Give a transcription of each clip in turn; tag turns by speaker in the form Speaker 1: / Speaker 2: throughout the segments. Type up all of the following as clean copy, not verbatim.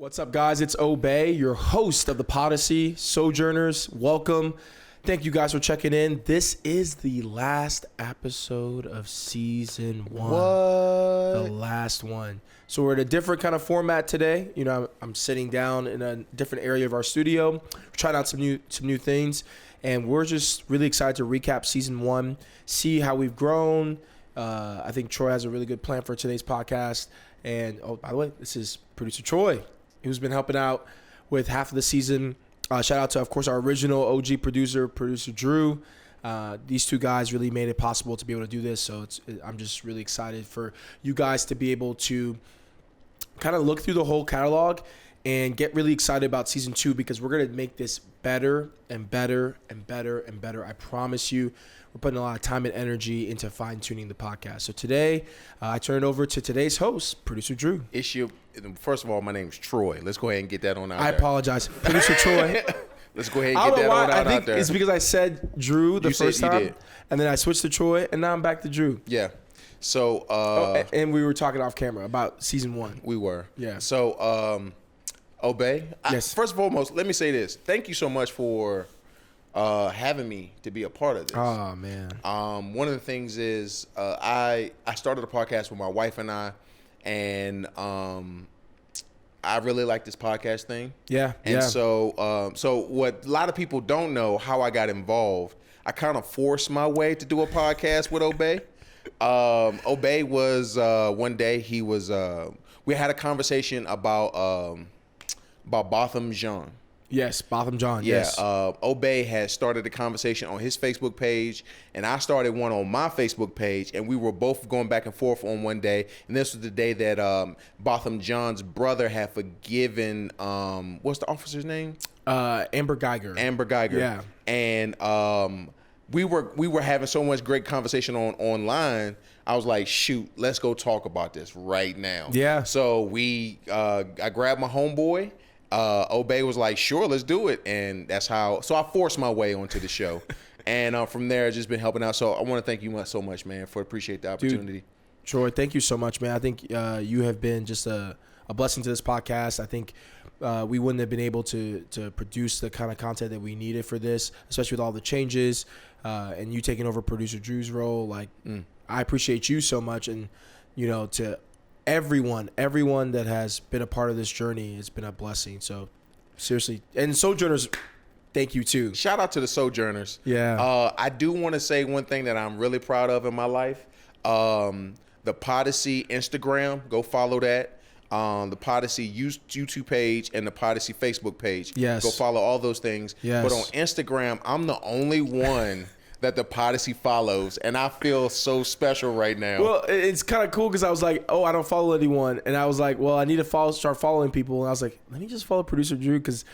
Speaker 1: What's up, guys? It's Obehi, your host of the Podyssey. Sojourners, welcome. Thank you guys for checking in. This is the last episode of season 1.
Speaker 2: What?
Speaker 1: The last one. So we're in a different kind of format today. You know, I'm sitting down in a different area of our studio. We're trying out some new things, and we're just really excited to recap season 1, see how we've grown. I think Troy has a really good plan for today's podcast. And oh, by the way, this is producer Troy, who's been helping out with half of the season. Shout out to, of course, our original OG producer Drew. These two guys really made it possible to be able to do this. So I'm just really excited for you guys to be able to kind of look through the whole catalog and get really excited about season 2, because we're going to make this better and better and better and better. I promise you, we're putting a lot of time and energy into fine-tuning the podcast. So today, I turn it over to today's host, producer Drew.
Speaker 2: First of all, my name's Troy. Let's go ahead and get that on out there.
Speaker 1: I apologize. Producer Troy.
Speaker 2: Let's go ahead and get that on out there.
Speaker 1: I think it's because I said Drew the first time,
Speaker 2: did.
Speaker 1: And then I switched to Troy, and now I'm back to Drew.
Speaker 2: Yeah. So,
Speaker 1: and we were talking off camera about season 1.
Speaker 2: We were.
Speaker 1: Yeah.
Speaker 2: So, Obehi.
Speaker 1: Yes.
Speaker 2: First and foremost, let me say this. Thank you so much for having me to be a part of this.
Speaker 1: Oh, man.
Speaker 2: One of the things is I started a podcast with my wife and I, and I really like this podcast thing.
Speaker 1: Yeah.
Speaker 2: And so what a lot of people don't know, how I got involved, I kind of forced my way to do a podcast with Obehi. Obehi was one day we had a conversation about Botham Jean.
Speaker 1: Yes, Botham John.
Speaker 2: Yeah,
Speaker 1: Yes.
Speaker 2: Obehi had started a conversation on his Facebook page, and I started one on my Facebook page, and we were both going back and forth on one day. And this was the day that Botham John's brother had forgiven, what's the officer's name?
Speaker 1: Amber Geiger.
Speaker 2: Amber Geiger.
Speaker 1: Yeah.
Speaker 2: And we were having so much great conversation online. I was like, shoot, let's go talk about this right now.
Speaker 1: Yeah.
Speaker 2: So I grabbed my homeboy. Obehi was like, sure, let's do it. And that's how, so I forced my way onto the show. And from there, I've just been helping out. So I want to thank you so much, man, appreciate the opportunity.
Speaker 1: Dude, Troy, thank you so much, man. I think you have been just a blessing to this podcast. I think we wouldn't have been able to produce the kind of content that we needed for this, especially with all the changes and you taking over producer Drew's role. Like, I appreciate you so much. And, you know, to everyone that has been a part of this journey, it's been a blessing. So seriously, and Sojourners, thank you too.
Speaker 2: Shout out to the Sojourners.
Speaker 1: Yeah.
Speaker 2: I do want to say one thing that I'm really proud of in my life. The Podyssey Instagram, go follow that. The Podyssey YouTube page and the Podyssey Facebook page.
Speaker 1: Yes.
Speaker 2: Go follow all those things.
Speaker 1: Yes.
Speaker 2: But on Instagram, I'm the only one that the Podyssey follows, and I feel so special right now.
Speaker 1: Well, it's kind of cool because I was like, oh, I don't follow anyone. And I was like, well, I need to start following people. And I was like, let me just follow producer Drew, because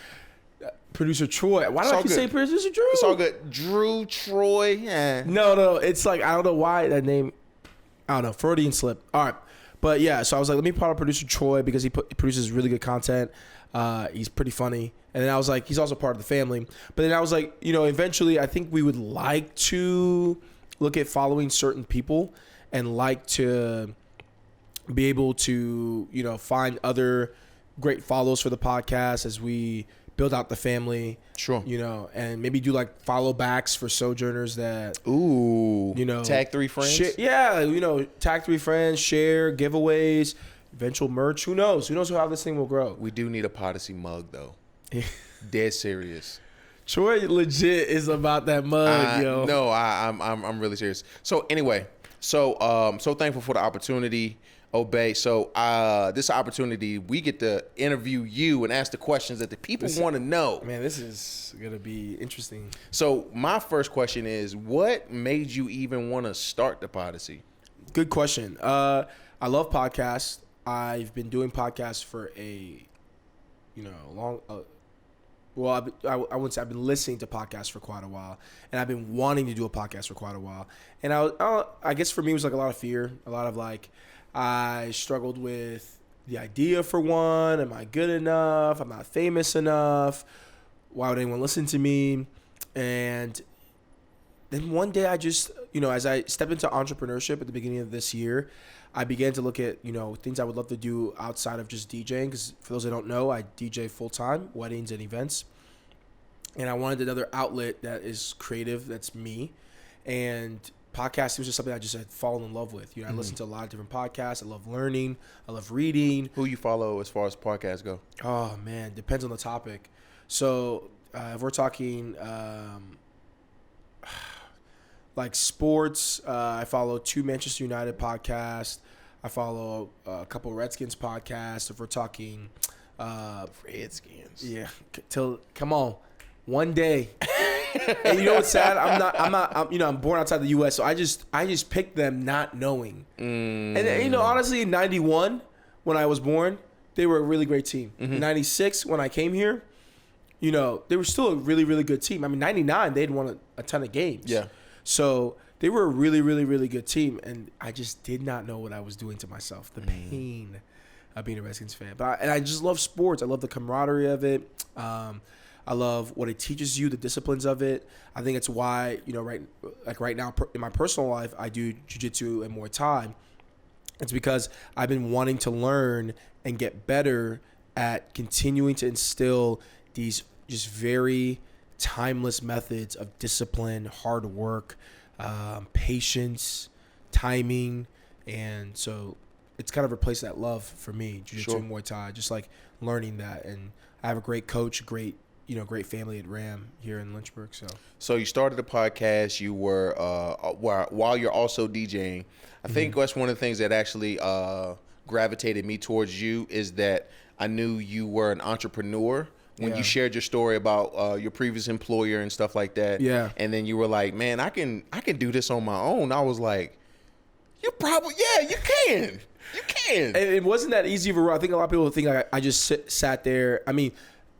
Speaker 1: producer Troy. Why do I keep saying producer Drew?
Speaker 2: It's all good. Drew, Troy. Yeah.
Speaker 1: No. It's like, I don't know why that name, I don't know, Freudian slip. All right. But yeah, so I was like, let me follow producer Troy because he produces really good content. He's pretty funny. And then I was like, he's also part of the family. But then I was like, you know, eventually I think we would like to look at following certain people and like to be able to, you know, find other great follows for the podcast as we build out the family.
Speaker 2: Sure.
Speaker 1: You know, and maybe do like follow backs for Sojourners that,
Speaker 2: ooh,
Speaker 1: you know,
Speaker 2: tag 3 friends.
Speaker 1: Yeah, you know, tag 3 friends, share, giveaways, eventual merch. Who knows? Who knows how this thing will grow?
Speaker 2: We do need a Podyssey mug though. Dead serious.
Speaker 1: Troy legit is about that mug, yo.
Speaker 2: No, I'm really serious. So anyway, so thankful for the opportunity, Obehi. So this opportunity, we get to interview you and ask the questions that the people want to know.
Speaker 1: Man, this is gonna be interesting.
Speaker 2: So my first question is, what made you even want to start the Podyssey?
Speaker 1: Good question. I love podcasts. I've been doing podcasts for long. Well, I wouldn't say I've been listening to podcasts for quite a while, and I've been wanting to do a podcast for quite a while. And I guess for me, it was like a lot of fear, a lot of like, I struggled with the idea for one. Am I good enough? I'm not famous enough. Why would anyone listen to me? And then one day I just, as I stepped into entrepreneurship at the beginning of this year, I began to look at, things I would love to do outside of just DJing. Because for those that don't know, I DJ full-time, weddings and events. And I wanted another outlet that is creative, that's me. And podcasting was just something I just had fallen in love with. I listen to a lot of different podcasts. I love learning. I love reading.
Speaker 2: Who you follow as far as podcasts go?
Speaker 1: Oh, man, depends on the topic. So if we're talking like sports, I follow 2 Manchester United podcasts. I follow a couple Redskins podcasts. If we're talking
Speaker 2: Redskins.
Speaker 1: Yeah, come on. One day. And you know what's sad? I'm born outside the US, so I just picked them not knowing. And honestly, in 91, when I was born, they were a really great team. In 96, when I came here, they were still a really, really good team. I mean, 99, they'd won a ton of games.
Speaker 2: Yeah.
Speaker 1: So they were a really, really, really good team, and I just did not know what I was doing to myself. The pain of being a Redskins fan. But I just love sports. I love the camaraderie of it. I love what it teaches you, the disciplines of it. I think it's why, right now in my personal life, I do jiu-jitsu and Muay Thai. It's because I've been wanting to learn and get better at continuing to instill these just very timeless methods of discipline, hard work, patience, timing. And so it's kind of replaced that love for me, jiu-jitsu and Muay Thai, just like learning that. And I have a great coach, great family at RAM here in Lynchburg. So
Speaker 2: you started the podcast. You were while you're also DJing. I think that's one of the things that actually gravitated me towards you is that I knew you were an entrepreneur when you shared your story about your previous employer and stuff like that.
Speaker 1: Yeah.
Speaker 2: And then you were like, man, I can do this on my own. I was like, you can. You can.
Speaker 1: And it wasn't that easy of a road. I think a lot of people think I just sat there. I mean,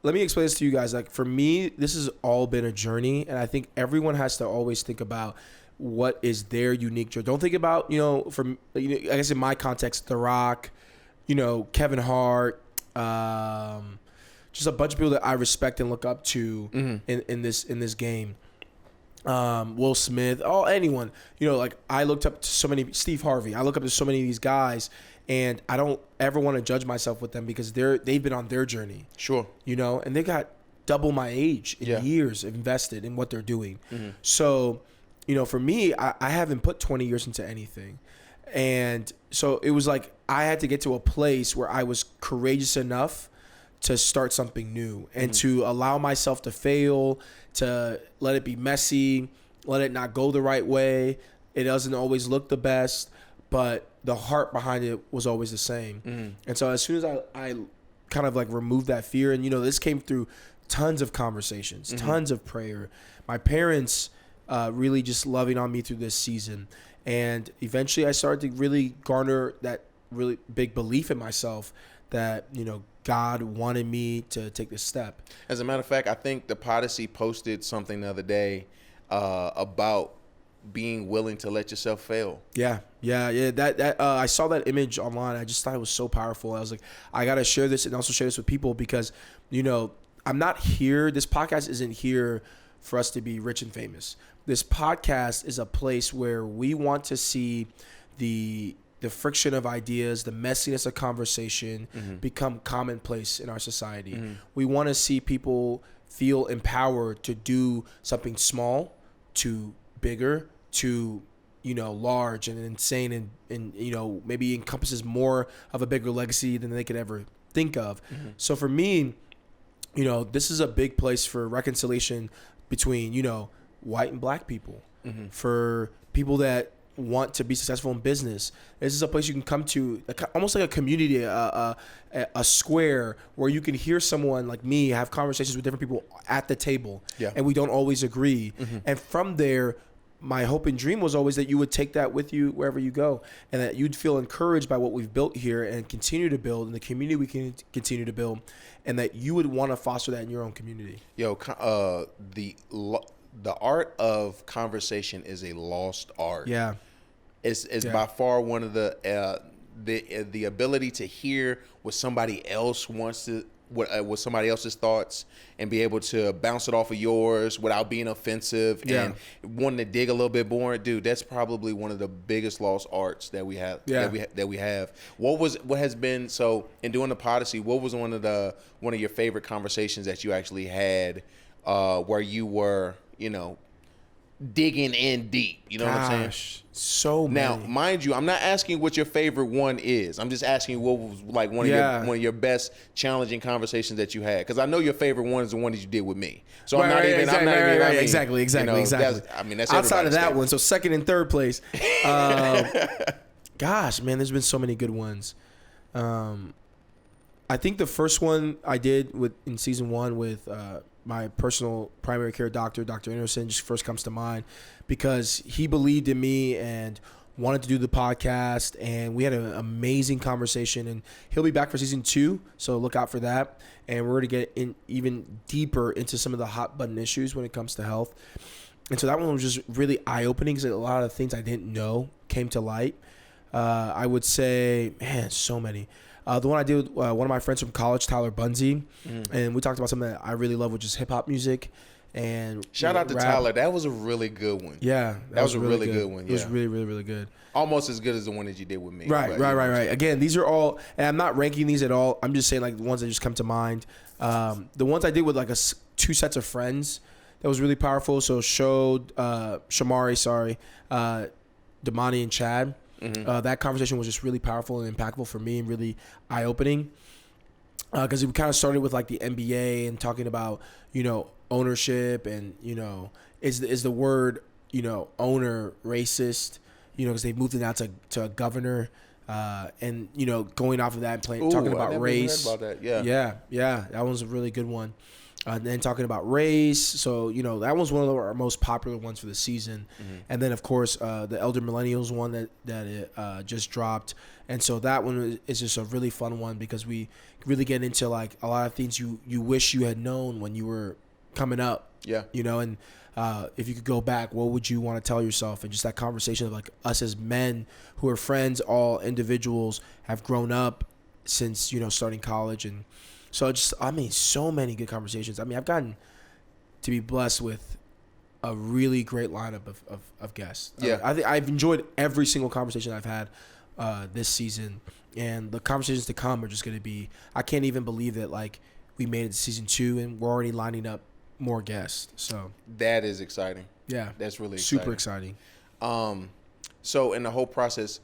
Speaker 1: let me explain this to you guys. Like, for me, this has all been a journey, and I think everyone has to always think about what is their unique journey. Don't think about, I guess in my context, The Rock, Kevin Hart, just a bunch of people that I respect and look up to in this game. Will Smith, anyone. I looked up to so many, Steve Harvey. I look up to so many of these guys, and I don't ever want to judge myself with them because they've been on their journey.
Speaker 2: Sure.
Speaker 1: And they got double my age in years invested in what they're doing. So, for me, I haven't put 20 years into anything. And so it was like I had to get to a place where I was courageous enough to start something new and to allow myself to fail, to let it be messy, let it not go the right way. It doesn't always look the best, but the heart behind it was always the same. And so as soon as I kind of like removed that fear, and this came through tons of conversations, tons of prayer, my parents really just loving on me through this season. And eventually I started to really garner that really big belief in myself that, God wanted me to take this step.
Speaker 2: As a matter of fact, I think the Podyssey posted something the other day about being willing to let yourself fail.
Speaker 1: Yeah. That I saw that image online. I just thought it was so powerful. I was like, I got to share this and also share this with people because, I'm not here. This podcast isn't here for us to be rich and famous. This podcast is a place where we want to see the friction of ideas, the messiness of conversation become commonplace in our society. We want to see people feel empowered to do something small to bigger to, large and insane and maybe encompasses more of a bigger legacy than they could ever think of. So for me, this is a big place for reconciliation between, white and black people, for people that want to be successful in business. This is a place you can come to, almost like a community, a square where you can hear someone like me have conversations with different people at the table, and we don't always agree. And from there, my hope and dream was always that you would take that with you wherever you go, and that you'd feel encouraged by what we've built here and continue to build, and the community we can continue to build, and that you would want to foster that in your own community.
Speaker 2: The art of conversation is a lost art.
Speaker 1: Yeah.
Speaker 2: It's by far one of the ability to hear what somebody else wants what somebody else's thoughts and be able to bounce it off of yours without being offensive and wanting to dig a little bit more, dude, that's probably one of the biggest lost arts that we have. That we have. What has been so in doing the Podyssey? What was one of your favorite conversations that you actually had where you were, digging in deep? You know what I'm saying?
Speaker 1: So many.
Speaker 2: Now, mind you, I'm not asking what your favorite one is. I'm just asking what was like one of your best challenging conversations that you had. Because I know your favorite one is the one that you did with me. So I'm not even.
Speaker 1: Exactly.
Speaker 2: That's
Speaker 1: outside of that one. So second and third place. Gosh, man, there's been so many good ones. I think the first one I did in season 1 with my personal primary care doctor, Dr. Anderson, just first comes to mind because he believed in me and wanted to do the podcast, and we had an amazing conversation, and he'll be back for season 2, so look out for that. And we're going to get in even deeper into some of the hot button issues when it comes to health. And so that one was just really eye-opening because a lot of things I didn't know came to light. I would say, man, so many. The one I did with one of my friends from college, Tyler Bunzy, and we talked about something that I really love, which is hip-hop music. And
Speaker 2: shout out to rap. Tyler. That was a really good one.
Speaker 1: Yeah.
Speaker 2: That was a really good one. Yeah.
Speaker 1: It was really, really, really good.
Speaker 2: Almost as good as the one that you did with me.
Speaker 1: Right. Again, these are all, and I'm not ranking these at all. I'm just saying like the ones that just come to mind. The ones I did with like 2 sets of friends, that was really powerful. So Shamari, Damani and Chad. That conversation was just really powerful and impactful for me and really eye-opening because we kind of started with like the NBA and talking about, ownership and, is the word, owner racist, because they moved it now to a governor and, going off of that and talking about race.
Speaker 2: Heard about that.
Speaker 1: Yeah. That was a really good one. And then talking about race. So, that was one of our most popular ones for the season. And then, of course, the Elder Millennials one that just dropped. And so that one is just a really fun one because we really get into, like, a lot of things you wish you had known when you were coming up.
Speaker 2: Yeah.
Speaker 1: And if you could go back, what would you want to tell yourself? And just that conversation of, like, us as men who are friends, all individuals, have grown up since, starting college. And so so many good conversations. I've gotten to be blessed with a really great lineup of guests.
Speaker 2: Yeah.
Speaker 1: I think I've enjoyed every single conversation I've had this season, and the conversations to come are just going to be, I can't even believe that like we made it to season 2 and we're already lining up more guests. So
Speaker 2: that is exciting.
Speaker 1: Yeah.
Speaker 2: That's really exciting.
Speaker 1: Super exciting.
Speaker 2: So in the whole process,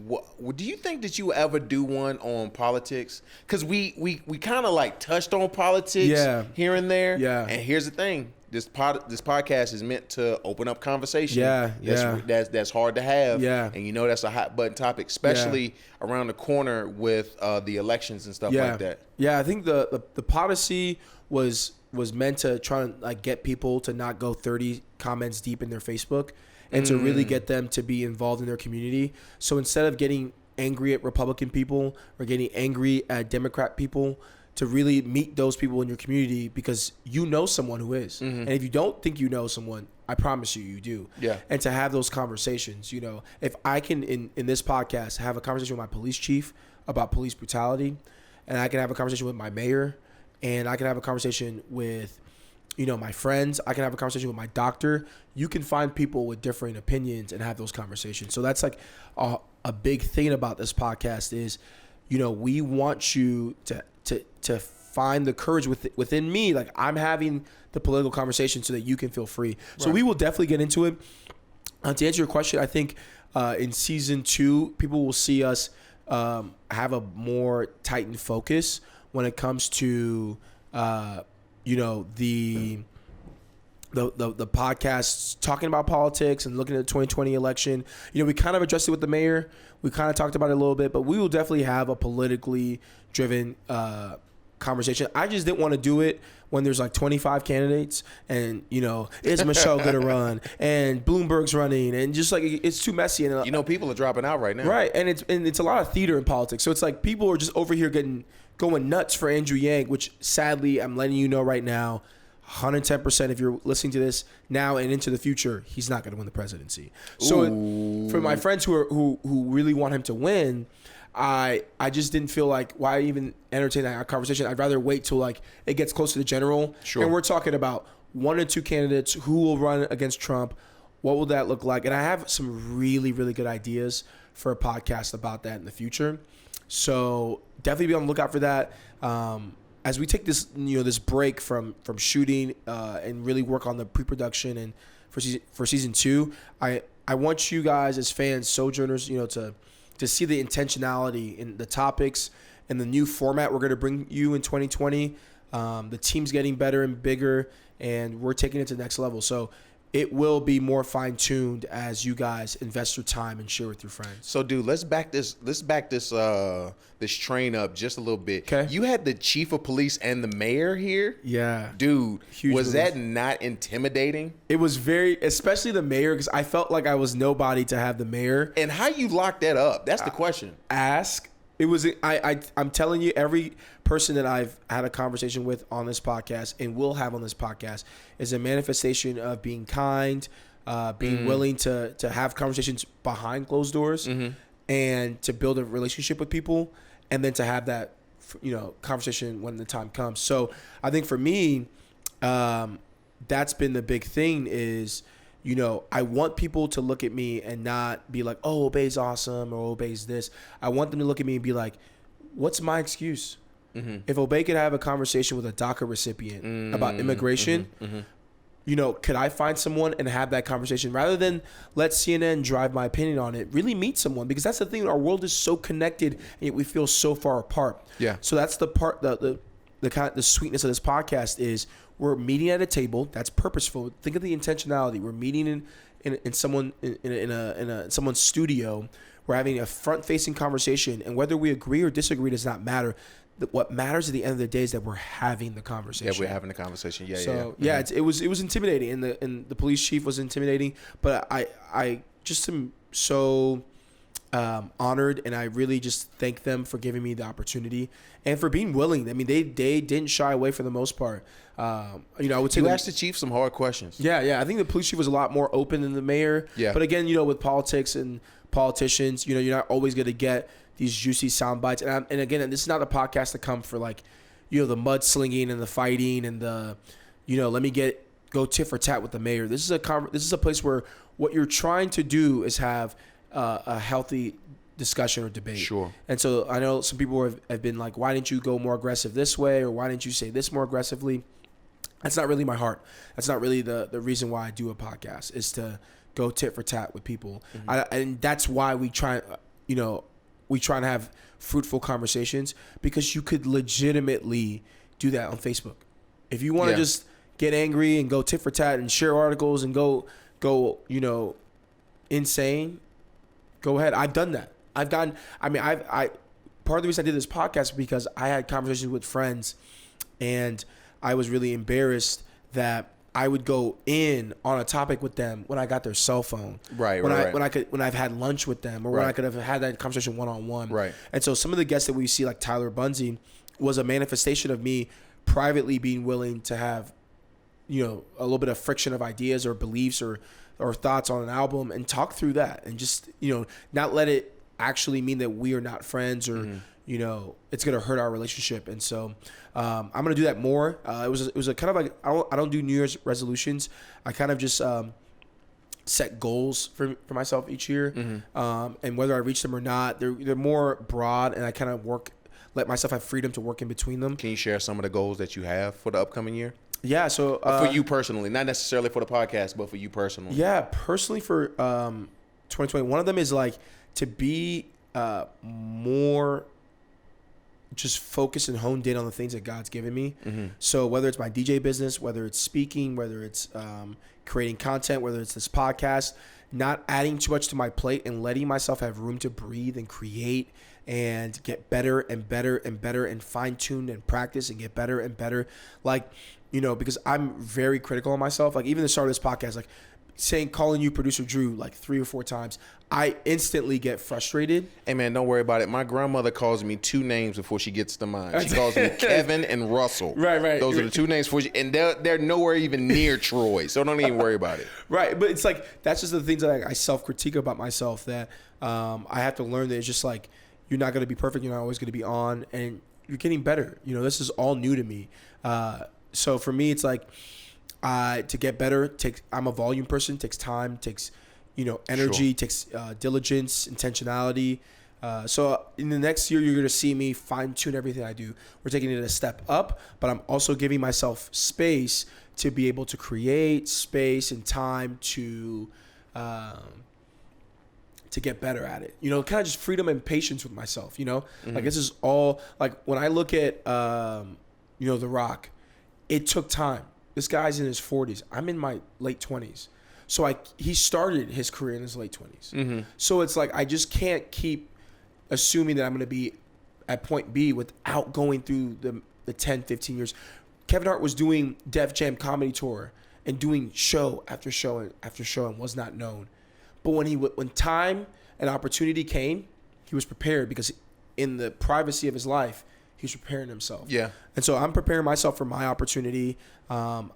Speaker 2: what do you think that you ever do one on politics? Because we kind of like touched on politics here and there.
Speaker 1: Yeah.
Speaker 2: And here's the thing: this podcast is meant to open up conversation. That's hard to have.
Speaker 1: Yeah.
Speaker 2: And that's a hot button topic, especially around the corner with the elections and stuff like that.
Speaker 1: Yeah, I think the Podyssey was meant to try and like get people to not go 30 comments deep in their Facebook. And to really get them to be involved in their community. So instead of getting angry at Republican people or getting angry at Democrat people, to really meet those people in your community because you know someone who is. And if you don't think you know someone, I promise you do.
Speaker 2: Yeah.
Speaker 1: And to have those conversations, if I can, in this podcast, have a conversation with my police chief about police brutality, and I can have a conversation with my mayor, and I can have a conversation with my friends, I can have a conversation with my doctor. You can find people with differing opinions and have those conversations. So that's like a big thing about this podcast is, we want you to find the courage within me. Like I'm having the political conversation so that you can feel free. Right. So we will definitely get into it. To answer your question, I think in season 2, people will see us have a more tightened focus when it comes to the podcasts talking about politics and looking at the 2020 election. We kind of addressed it with the mayor. We kind of talked about it a little bit, but we will definitely have a politically driven conversation. I just didn't want to do it when there's like 25 candidates and, is Michelle going to run and Bloomberg's running and just like it's too messy. And
Speaker 2: people are dropping out right now.
Speaker 1: Right. And it's a lot of theater in politics. So it's like people are just over here going nuts for Andrew Yang, which sadly I'm letting you know right now, 110% if you're listening to this now and into the future, he's not going to win the presidency. So for my friends who really want him to win, I just didn't feel like why even entertain that conversation. I'd rather wait till like it gets close to the general.
Speaker 2: Sure.
Speaker 1: And we're talking about 1 or 2 candidates who will run against Trump. What will that look like? And I have some really, really good ideas for a podcast about that in the future. So definitely be on the lookout for that. As we take this, this break from shooting and really work on the pre-production and for season 2, I want you guys as fans, sojourners, to see the intentionality in the topics and the new format we're going to bring you in 2020. The team's getting better and bigger, and we're taking it to the next level. So it will be more fine-tuned as you guys invest your time and share with your friends.
Speaker 2: So, dude, let's back this this train up just a little bit.
Speaker 1: Okay.
Speaker 2: You had the chief of police and the mayor here.
Speaker 1: Yeah.
Speaker 2: Dude,
Speaker 1: Huge
Speaker 2: was
Speaker 1: relief.
Speaker 2: that not intimidating?
Speaker 1: It was especially the mayor, because I felt like I was nobody to have the mayor.
Speaker 2: And how you locked that up? That's the question.
Speaker 1: It was I'm telling you, every person that I've had a conversation with on this podcast and will have on this podcast is a manifestation of being kind, being willing to have conversations behind closed doors, and to build a relationship with people, and then to have that conversation when the time comes. So I think for me, that's been the big thing is, I want people to look at me and not be like, oh, Obehi's awesome or Obehi's this. I want them to look at me and be like, what's my excuse? If Obehi could have a conversation with a DACA recipient about immigration, could I find someone and have that conversation rather than let CNN drive my opinion on it? Really meet someone, because that's the thing. Our world is so connected, and yet we feel so far apart. Yeah. So that's the part, the sweetness of this podcast is we're meeting at a table that's purposeful. Think of the intentionality. We're meeting in someone in someone's studio. We're having a front-facing conversation, and whether we agree or disagree does not matter. What matters at the end of the day is that we're having the conversation.
Speaker 2: Yeah, we're having the conversation.
Speaker 1: It was intimidating, and the police chief was intimidating. But I just am so honored, and I really just thank them for giving me the opportunity and for being willing. I mean, they didn't shy away for the most part. I would say
Speaker 2: you asked the chief some hard questions.
Speaker 1: Yeah. I think the police chief was a lot more open than the mayor. Yeah. But again, with politics and politicians, you're not always going to get these juicy sound bites. And again, this is not a podcast to come for the mudslinging and the fighting and the, let me go tit for tat with the mayor. This is a place where what you're trying to do is have a healthy discussion or debate. Sure. And so I know some people have been like, why didn't you go more aggressive this way? Or why didn't you say this more aggressively? That's not really my heart. That's not really the reason why I do a podcast, is to go tit for tat with people. And that's why we try and have fruitful conversations, because you could legitimately do that on Facebook. If you want to just get angry and go tit for tat and share articles and go insane, go ahead. I've done that. Part of the reason I did this podcast is because I had conversations with friends, and I was really embarrassed that I would go in on a topic with them when I got their cell phone. When I've had lunch with them, or when I could have had that conversation one-on-one. Right. And so some of the guests that we see, like Tyler Bunzy, was a manifestation of me privately being willing to have, a little bit of friction of ideas or beliefs or thoughts on an album, and talk through that, and just, not let it actually mean that we are not friends, or it's gonna hurt our relationship. And so I'm gonna do that more. It was a kind of like, I don't do New Year's resolutions. I kind of just set goals for myself each year, and whether I reach them or not, they're more broad, and I kind of let myself have freedom to work in between them.
Speaker 2: Can you share some of the goals that you have for the upcoming year?
Speaker 1: Yeah, so
Speaker 2: for you personally, not necessarily for the podcast, but for you personally.
Speaker 1: Yeah, personally for 2020, one of them is like to be more just focused and honed in on the things that God's given me. So whether it's my DJ business, whether it's speaking, whether it's creating content, whether it's this podcast, not adding too much to my plate and letting myself have room to breathe and create and get better and better and better and fine-tune and practice and get better and better. Because I'm very critical of myself. Like, even the start of this podcast, like calling you producer Drew like 3 or 4 times, I instantly get frustrated.
Speaker 2: Hey man, don't worry about it. My grandmother calls me 2 names before she gets to mine. She calls me Kevin and Russell. Right. Those are the 2 names for you, and they're nowhere even near Troy, so don't even worry about it. Right,
Speaker 1: but it's like, that's just the things that I self-critique about myself, that I have to learn that it's just like, you're not going to be perfect. You're not always going to be on, and you're getting better. You know, this is all new to me. So for me, it's like to get better. I'm a volume person. Takes time. Takes energy.
Speaker 2: Sure.
Speaker 1: Takes diligence, intentionality. So in the next year, you're going to see me fine tune everything I do. We're taking it a step up, but I'm also giving myself space to be able to create space and time to get better at it. You know, kind of just freedom and patience with myself, you know?
Speaker 2: Mm-hmm.
Speaker 1: Like this is all, like when I look at, The Rock, it took time. This guy's in his 40s. I'm in my late 20s. So he started his career in his late 20s.
Speaker 2: Mm-hmm.
Speaker 1: So it's like, I just can't keep assuming that I'm going to be at point B without going through the 10, 15 years. Kevin Hart was doing Def Jam Comedy Tour and doing show after show after show and was not known. But when time and opportunity came, he was prepared because in the privacy of his life, he was preparing himself.
Speaker 2: Yeah.
Speaker 1: And so I'm preparing myself for my opportunity.
Speaker 2: And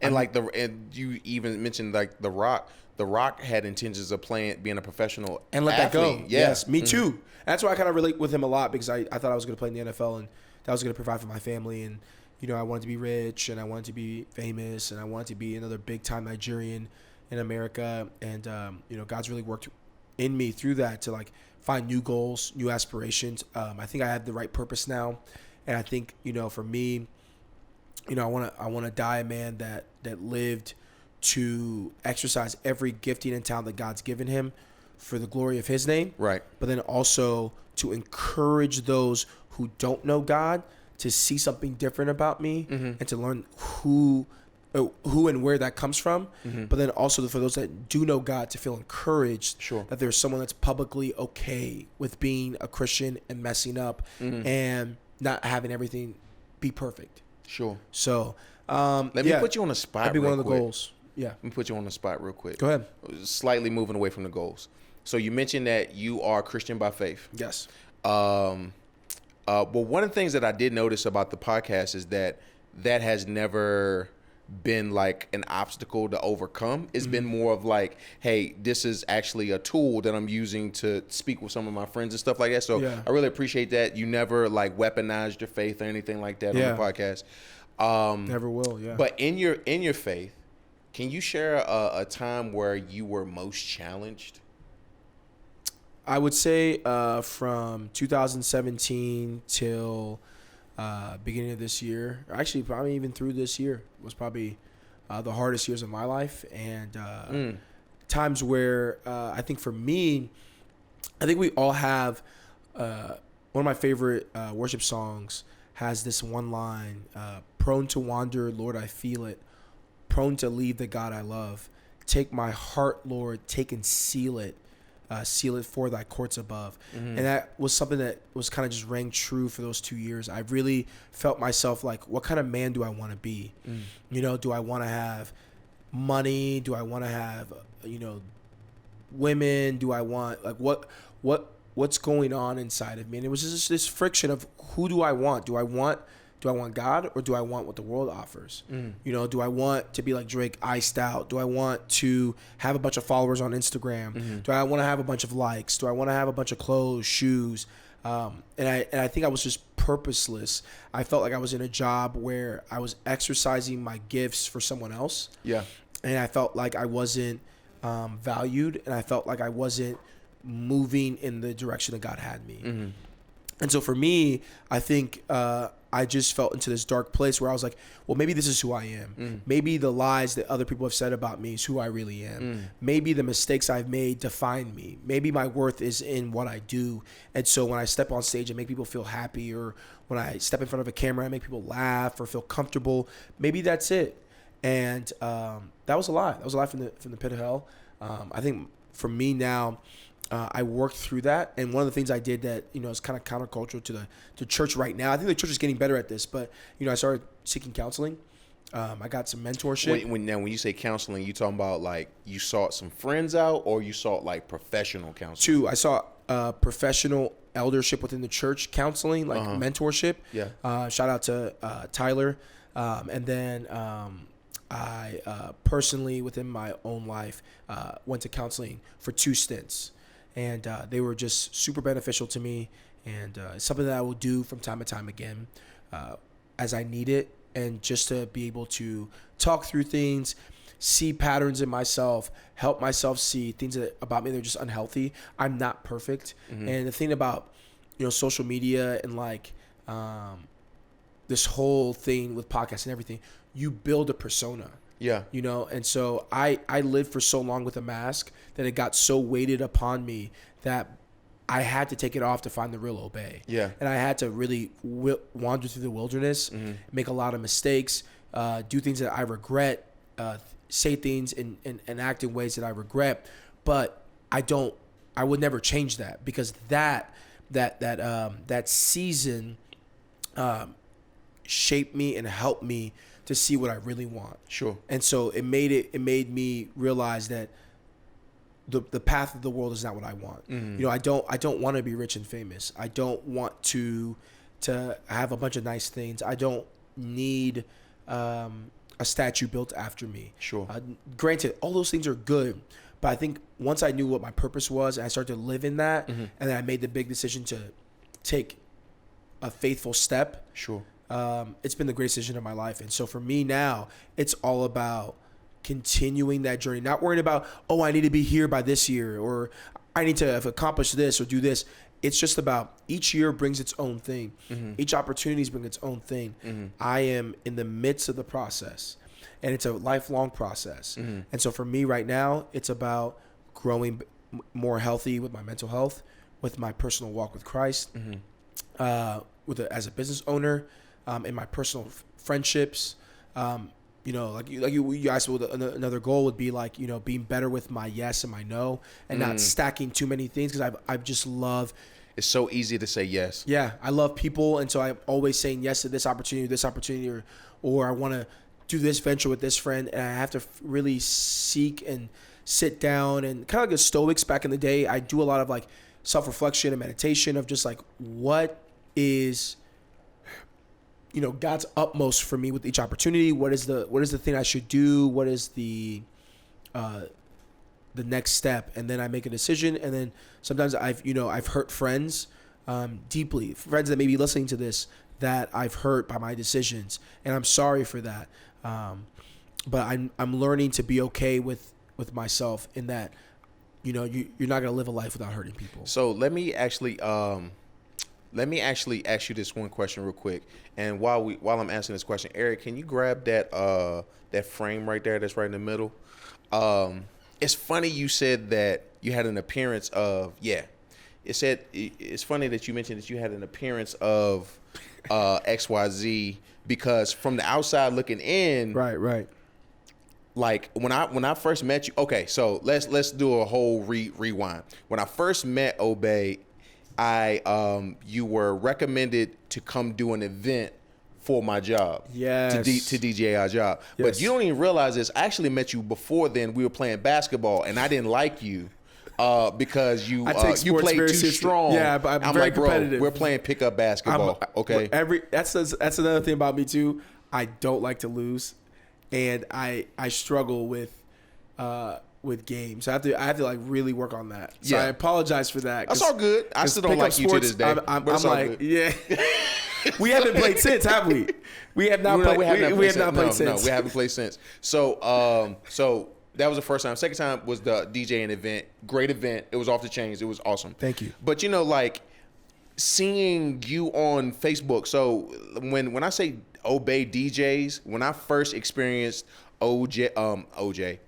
Speaker 2: you even mentioned like The Rock. The Rock had intentions of being a professional
Speaker 1: and let
Speaker 2: athlete.
Speaker 1: that go.
Speaker 2: Yeah.
Speaker 1: Yes, me too. That's why I kind of relate with him a lot because I thought I was going to play in the NFL and that was going to provide for my family. And, I wanted to be rich and I wanted to be famous and I wanted to be another big time Nigerian in America. And, God's really worked in me through that to like find new goals, new aspirations. I think I have the right purpose now. And I think, for me, I want to die a man that lived to exercise every gifting and talent that God's given him for the glory of his name. Right. But then also to encourage those who don't know God to see something different about me and to learn who and where that comes from. But then also for those that do know God to feel encouraged that there's someone that's publicly okay with being a Christian and messing up and not having everything be perfect.
Speaker 2: Sure.
Speaker 1: So
Speaker 2: let me put you on the spot.
Speaker 1: That'd be one of the
Speaker 2: quick.
Speaker 1: goals. Yeah.
Speaker 2: Let me put you on the spot real quick.
Speaker 1: Go ahead.
Speaker 2: Slightly moving away from the goals. So you mentioned that you are Christian by faith.
Speaker 1: Yes.
Speaker 2: But one of the things that I did notice about the podcast is that has never been like an obstacle to overcome. It's been more of like, hey, this is actually a tool that I'm using to speak with some of my friends and stuff like that. So I really appreciate that. You never like weaponized your faith or anything like that on the podcast.
Speaker 1: Never will. Yeah.
Speaker 2: But in your faith, can you share a time where you were most challenged?
Speaker 1: I would say from 2017 till beginning of this year, or actually probably even through this year, was probably the hardest years of my life. And times where I think for me, I think we all have one of my favorite worship songs has this one line, prone to wander, Lord, I feel it. Prone to leave the God I love. Take my heart, Lord, take and seal it. Seal it for thy courts above. And that was something that was kind of just rang true for those 2 years. I really felt myself like, what kind of man do I want to be? Do I want to have money? Do I want to have, women? Do I want, like, what's going on inside of me? And it was just this friction of who do I want? Do I want God or do I want what the world offers? Do I want to be like Drake, iced out? Do I want to have a bunch of followers on Instagram? Do I want to have a bunch of likes? Do I want to have a bunch of clothes, shoes? And I think I was just purposeless. I felt like I was in a job where I was exercising my gifts for someone else. Yeah. And I felt like I wasn't valued, and I felt like I wasn't moving in the direction that God had me. And so for me, I think I just felt into this dark place where I was like, well, maybe this is who I am. Maybe the lies that other people have said about me is who I really am. Maybe the mistakes I've made define me. Maybe my worth is in what I do. And so when I step on stage and make people feel happy, or when I step in front of a camera and make people laugh or feel comfortable, maybe that's it. And that was a lie. That was a lie from the pit of hell. I think for me now, I worked through that, and one of the things I did that is kind of countercultural to the church right now. I think the church is getting better at this, but I started seeking counseling. I got some mentorship.
Speaker 2: When you say counseling, you talking about like you sought some friends out, or you sought like professional counseling?
Speaker 1: I sought professional eldership within the church counseling, like mentorship. Yeah. Shout out to Tyler, and then I personally within my own life went to counseling for 2 stints. And they were just super beneficial to me. And it's something that I will do from time to time again as I need it, and just to be able to talk through things, see patterns in myself, help myself see things about me that are just unhealthy. I'm not perfect. And the thing about, social media and like this whole thing with podcasts and everything, you build a persona.
Speaker 2: Yeah.
Speaker 1: And so I lived for so long with a mask that it got so weighted upon me that I had to take it off to find the real Obehi.
Speaker 2: Yeah.
Speaker 1: And I had to really wander through the wilderness, make a lot of mistakes, do things that I regret, say things and act in ways that I regret. But I would never change that, because that season shaped me and helped me to see what I really want.
Speaker 2: Sure.
Speaker 1: And so it made me realize that the path of the world is not what I want. I don't want to be rich and famous. I don't want to have a bunch of nice things. I don't need a statue built after me.
Speaker 2: Sure.
Speaker 1: Granted, all those things are good, but I think once I knew what my purpose was and I started to live in that, and then I made the big decision to take a faithful step.
Speaker 2: Sure.
Speaker 1: It's been the greatest decision of my life. And so for me now, it's all about continuing that journey, not worrying about, I need to be here by this year, or I need to have accomplished this or do this. It's just about each year brings its own thing. Each opportunity brings its own thing. I am in the midst of the process, and it's a lifelong process. And so for me right now, it's about growing more healthy with my mental health, with my personal walk with Christ, as a business owner, in my personal friendships. Like you asked, another goal would be like, being better with my yes and my no, and not stacking too many things, because I just love.
Speaker 2: It's so easy to say yes.
Speaker 1: Yeah, I love people, and so I'm always saying yes to this opportunity, or I want to do this venture with this friend, and I have to really seek and sit down, and kind of like a Stoics back in the day. I do a lot of like self-reflection and meditation of just like, what is God's utmost for me with each opportunity. What is the thing I should do? What is the next step? And then I make a decision. And then sometimes I've hurt friends deeply, friends that may be listening to this, that I've hurt by my decisions, and I'm sorry for that. But I'm learning to be okay with myself, in that you're not gonna live a life without hurting people.
Speaker 2: So let me actually ask you this one question real quick. And while I'm asking this question, Eric, can you grab that frame right there that's right in the middle? It's funny you said that you had an appearance of It's funny that you mentioned that you had an appearance of XYZ, because from the outside looking in,
Speaker 1: right.
Speaker 2: Like when I first met you. Okay, so let's do a whole rewind. When I first met Obehi, you were recommended to come do an event for my job.
Speaker 1: Yes.
Speaker 2: To DJ our job.
Speaker 1: Yes.
Speaker 2: But you don't even realize this. I actually met you before then. We were playing basketball, and I didn't like you because you played too strong.
Speaker 1: Yeah, but I'm very
Speaker 2: like, bro,
Speaker 1: competitive.
Speaker 2: we're playing pickup basketball. Okay.
Speaker 1: That's another thing about me too. I don't like to lose, and I struggle with games. I have to like really work on that. So I apologize for that.
Speaker 2: That's all good. I still don't like you to this day.
Speaker 1: I'm
Speaker 2: but it's all
Speaker 1: like,
Speaker 2: good.
Speaker 1: yeah. We haven't played since, have we? We have not played. We have not played since.
Speaker 2: No, we haven't played since. So that was the first time. Second time was the DJing event. Great event. It was off the chains. It was awesome.
Speaker 1: Thank you.
Speaker 2: But like seeing you on Facebook. So when I say Obehi DJs, when I first experienced Obehi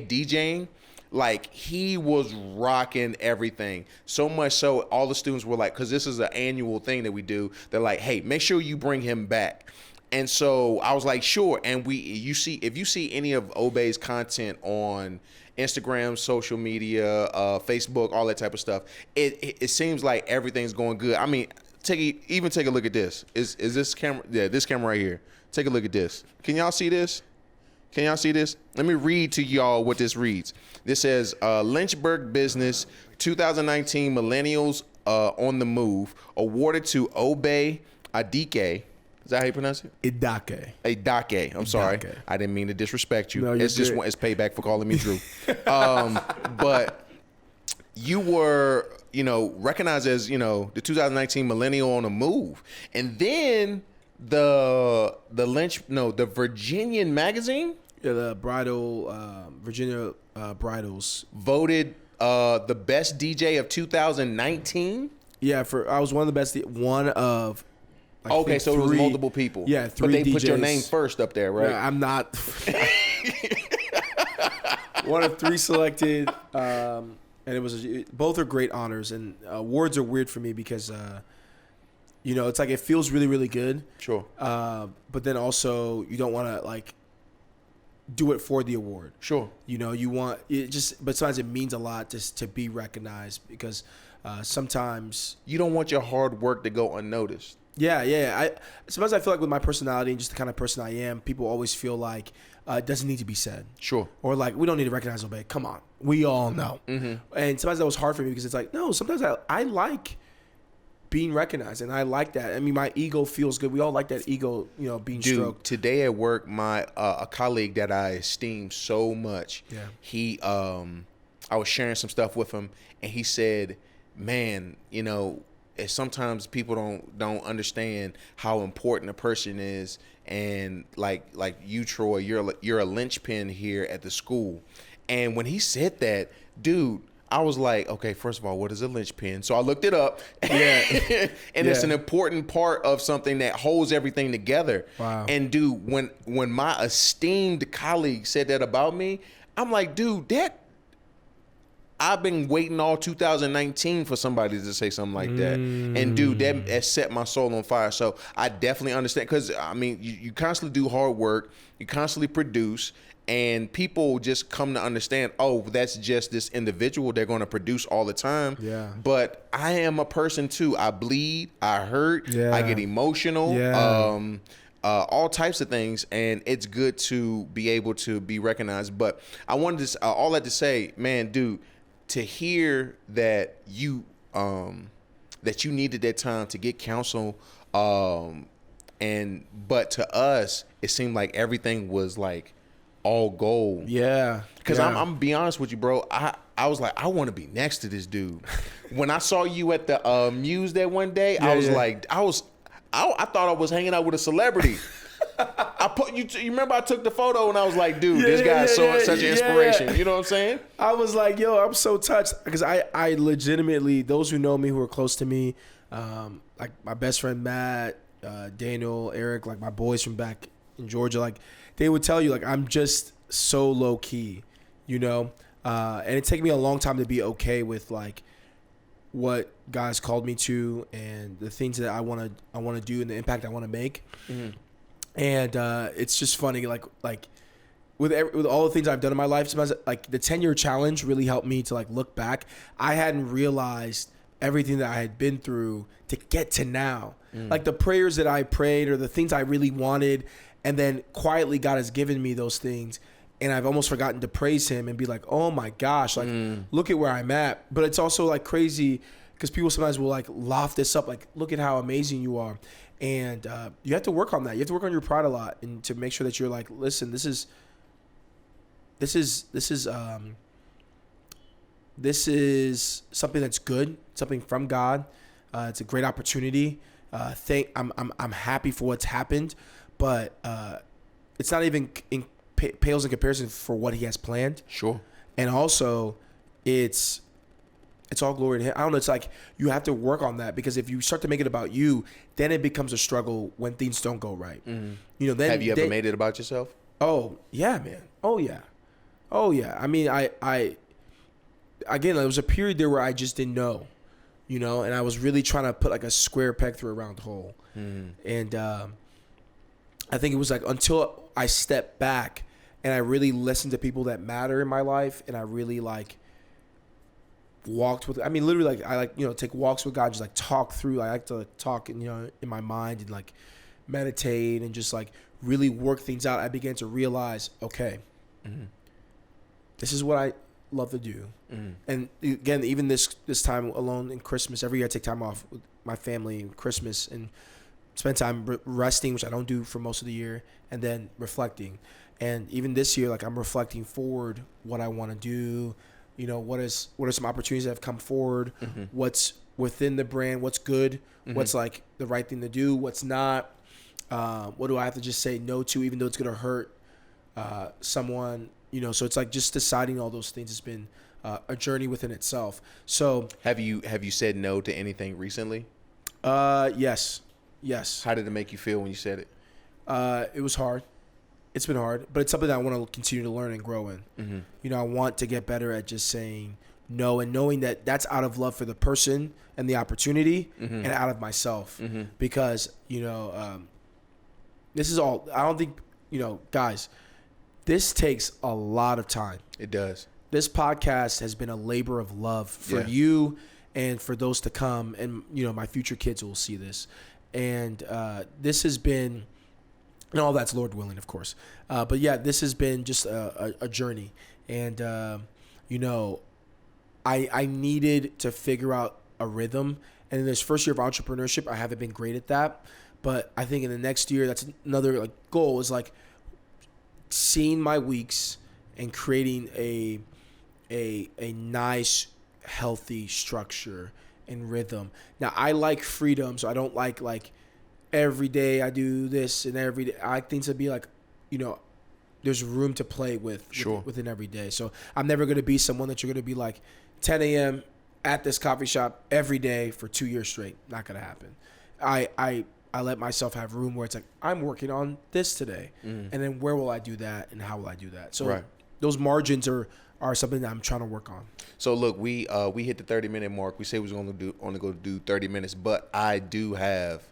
Speaker 2: DJing, like he was rocking everything. So much so all the students were like, because this is an annual thing that we do, they're like, hey, make sure you bring him back. And so I was like, sure. And if you see any of Obehi's content on Instagram, social media, Facebook, all that type of stuff, it seems like everything's going good. I mean, take a look at this. Is this camera? Yeah, this camera right here. Take a look at this. Can y'all see this? Can y'all see this? Let me read to y'all what this reads. This says, Lynchburg Business 2019 Millennials on the Move, awarded to Obehi Adike. Is that how you pronounce it? Adake. I'm sorry. I didn't mean to disrespect you.
Speaker 1: No,
Speaker 2: it's just it's payback for calling me Drew. But you were recognized as, the 2019 millennial on the move. And then the Virginian magazine,
Speaker 1: the Virginia Bridals
Speaker 2: voted the best DJ of 2019.
Speaker 1: Yeah, I was one of the best. One of.
Speaker 2: Okay, so it was multiple people.
Speaker 1: Yeah, three.
Speaker 2: But they
Speaker 1: DJs.
Speaker 2: Put your name first up there, right?
Speaker 1: Yeah, I'm not. One of three selected, and it was both are great honors. And awards are weird for me because, it's like it feels really, really good.
Speaker 2: Sure.
Speaker 1: But then also you don't want to do it for the award.
Speaker 2: Sure.
Speaker 1: You want it but sometimes it means a lot just to be recognized because sometimes
Speaker 2: you don't want your hard work to go unnoticed.
Speaker 1: Yeah. Sometimes I feel like with my personality and just the kind of person I am, people always feel like it doesn't need to be said.
Speaker 2: Sure.
Speaker 1: Or like, we don't need to recognize Obehi. Come on. We all know. Mm-hmm. And sometimes that was hard for me because it's like, no, sometimes I like being recognized and I like that. I mean, my ego feels good. We all like that ego, being stroked.
Speaker 2: Today at work, my a colleague that I esteem so much, he I was sharing some stuff with him and he said, man, sometimes people don't understand how important a person is, and like you, Troy, you're a linchpin here at the school. And when he said that, dude, I was like, okay, first of all, what is a linchpin? So I looked it up. Yeah. And it's an important part of something that holds everything together.
Speaker 1: Wow.
Speaker 2: And dude, when my esteemed colleague said that about me, I'm like, dude, I've been waiting all 2019 for somebody to say something like that. And dude, that set my soul on fire. So I definitely understand, because I mean, you constantly do hard work, you constantly produce, and people just come to understand, oh, that's just this individual. They're going to produce all the time.
Speaker 1: Yeah.
Speaker 2: But I am a person too. I bleed, I hurt, I get emotional.
Speaker 1: Yeah.
Speaker 2: All types of things, and it's good to be able to be recognized. But I wanted to all that to say, man, dude, to hear that you needed that time to get counsel, but to us it seemed like everything was like all gold.
Speaker 1: Yeah.
Speaker 2: Because I'm gonna be honest with you, bro. I was like, I want to be next to this dude. When I saw you at the Muse that one day, I was like, I thought I was hanging out with a celebrity. You remember I took the photo and I was like, dude, this guy's such an inspiration. You know what I'm saying?
Speaker 1: I was like, yo, I'm so touched because I legitimately, those who know me, who are close to me, like my best friend Matt, Daniel, Eric, like my boys from back in Georgia, like they would tell you, like, I'm just so low key, and it took me a long time to be okay with like what God's called me to and the things that I want to do and the impact I want to make. Mm-hmm. And it's just funny, like with all the things I've done in my life, sometimes like the 10-year challenge really helped me to like look back. I hadn't realized everything that I had been through to get to now. Like the prayers that I prayed or the things I really wanted, and then quietly God has given me those things. And I've almost forgotten to praise him and be like, oh my gosh, like look at where I'm at. But it's also like crazy because people sometimes will like loft this up, like look at how amazing you are. And you have to work on that. You have to work on your pride a lot, and to make sure that you're like, listen, this is something that's good, something from God. It's a great opportunity. I'm happy for what's happened, but it's not even pales in comparison for what he has planned.
Speaker 2: Sure.
Speaker 1: And also, it's all glory to him. I don't know. It's like you have to work on that, because if you start to make it about you, then it becomes a struggle when things don't go right. Mm-hmm. Then
Speaker 2: have you ever made it about yourself?
Speaker 1: Oh yeah, man. Oh yeah. I mean, I again, there was a period there where I just didn't know, and I was really trying to put like a square peg through a round hole. Mm-hmm. And I think it was like until I stepped back and I really listened to people that matter in my life, and I really like walked with, literally, like I like, take walks with God, just like talk through. I like to talk in my mind and like meditate and just like really work things out. I began to realize, okay, this is what I love to do. And again, even this time alone in Christmas, every year I take time off with my family, Christmas, and spend time resting, which I don't do for most of the year, and then reflecting. And even this year, like I'm reflecting forward what I want to do, what are some opportunities that have come forward, what's within the brand, what's good, what's like the right thing to do, what's not, what do I have to just say no to, even though it's going to hurt someone, so it's like just deciding all those things has been a journey within itself. So
Speaker 2: have you said no to anything recently?
Speaker 1: Yes.
Speaker 2: How did it make you feel when you said it?
Speaker 1: It was hard. It's been hard, but it's something that I want to continue to learn and grow in. I want to get better at just saying no and knowing that that's out of love for the person and the opportunity and out of myself. Because, this is all, I don't think, guys, this takes a lot of time.
Speaker 2: It does.
Speaker 1: This podcast has been a labor of love for you and for those to come. And, my future kids will see this. And this has been, and all that's Lord willing, of course. But yeah, this has been just a journey. And, I needed to figure out a rhythm. And in this first year of entrepreneurship, I haven't been great at that. But I think in the next year, that's another goal is seeing my weeks and creating a nice, healthy structure and rhythm. Now, I like freedom, so I don't like every day I do this and every day. I like things to be there's room to play within every day. So I'm never going to be someone that you're going to be 10 a.m. at this coffee shop every day for 2 years straight. Not going to happen. I let myself have room where it's I'm working on this today. And then where will I do that and how will I do that? So those margins are something that I'm trying to work on.
Speaker 2: So look, we hit the 30-minute mark. We say we was only going to do 30 minutes, but I do have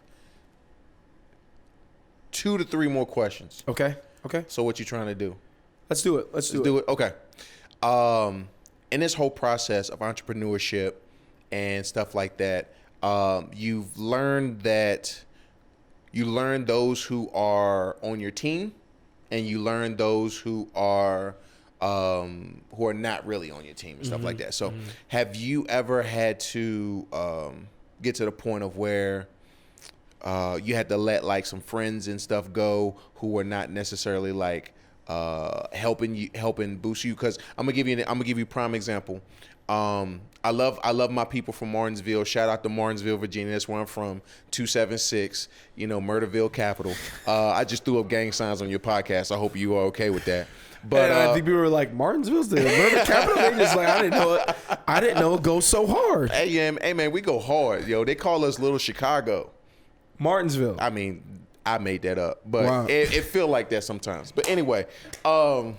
Speaker 2: 2 to 3 more questions.
Speaker 1: Okay.
Speaker 2: So what you trying to do?
Speaker 1: Let's do it. Let's do it.
Speaker 2: Okay. In this whole process of entrepreneurship and stuff like that, you've learned that you learn those who are on your team, and you learn those who are not really on your team and stuff like that. So, have you ever had to get to the point of where you had to let some friends and stuff go who were not necessarily helping boost you? Because I'm gonna give you a prime example. I love my people from Martinsville. Shout out to Martinsville, Virginia. That's where I'm from. 276, Murderville capital. I just threw up gang signs on your podcast. I hope you are okay with that. But
Speaker 1: I think people were like, Martinsville's the murder capital. They just I didn't know it goes so hard.
Speaker 2: Hey man, we go hard, yo. They call us Little Chicago.
Speaker 1: Martinsville.
Speaker 2: I mean, I made that up, but
Speaker 1: wow.
Speaker 2: it feel like that sometimes. But anyway, but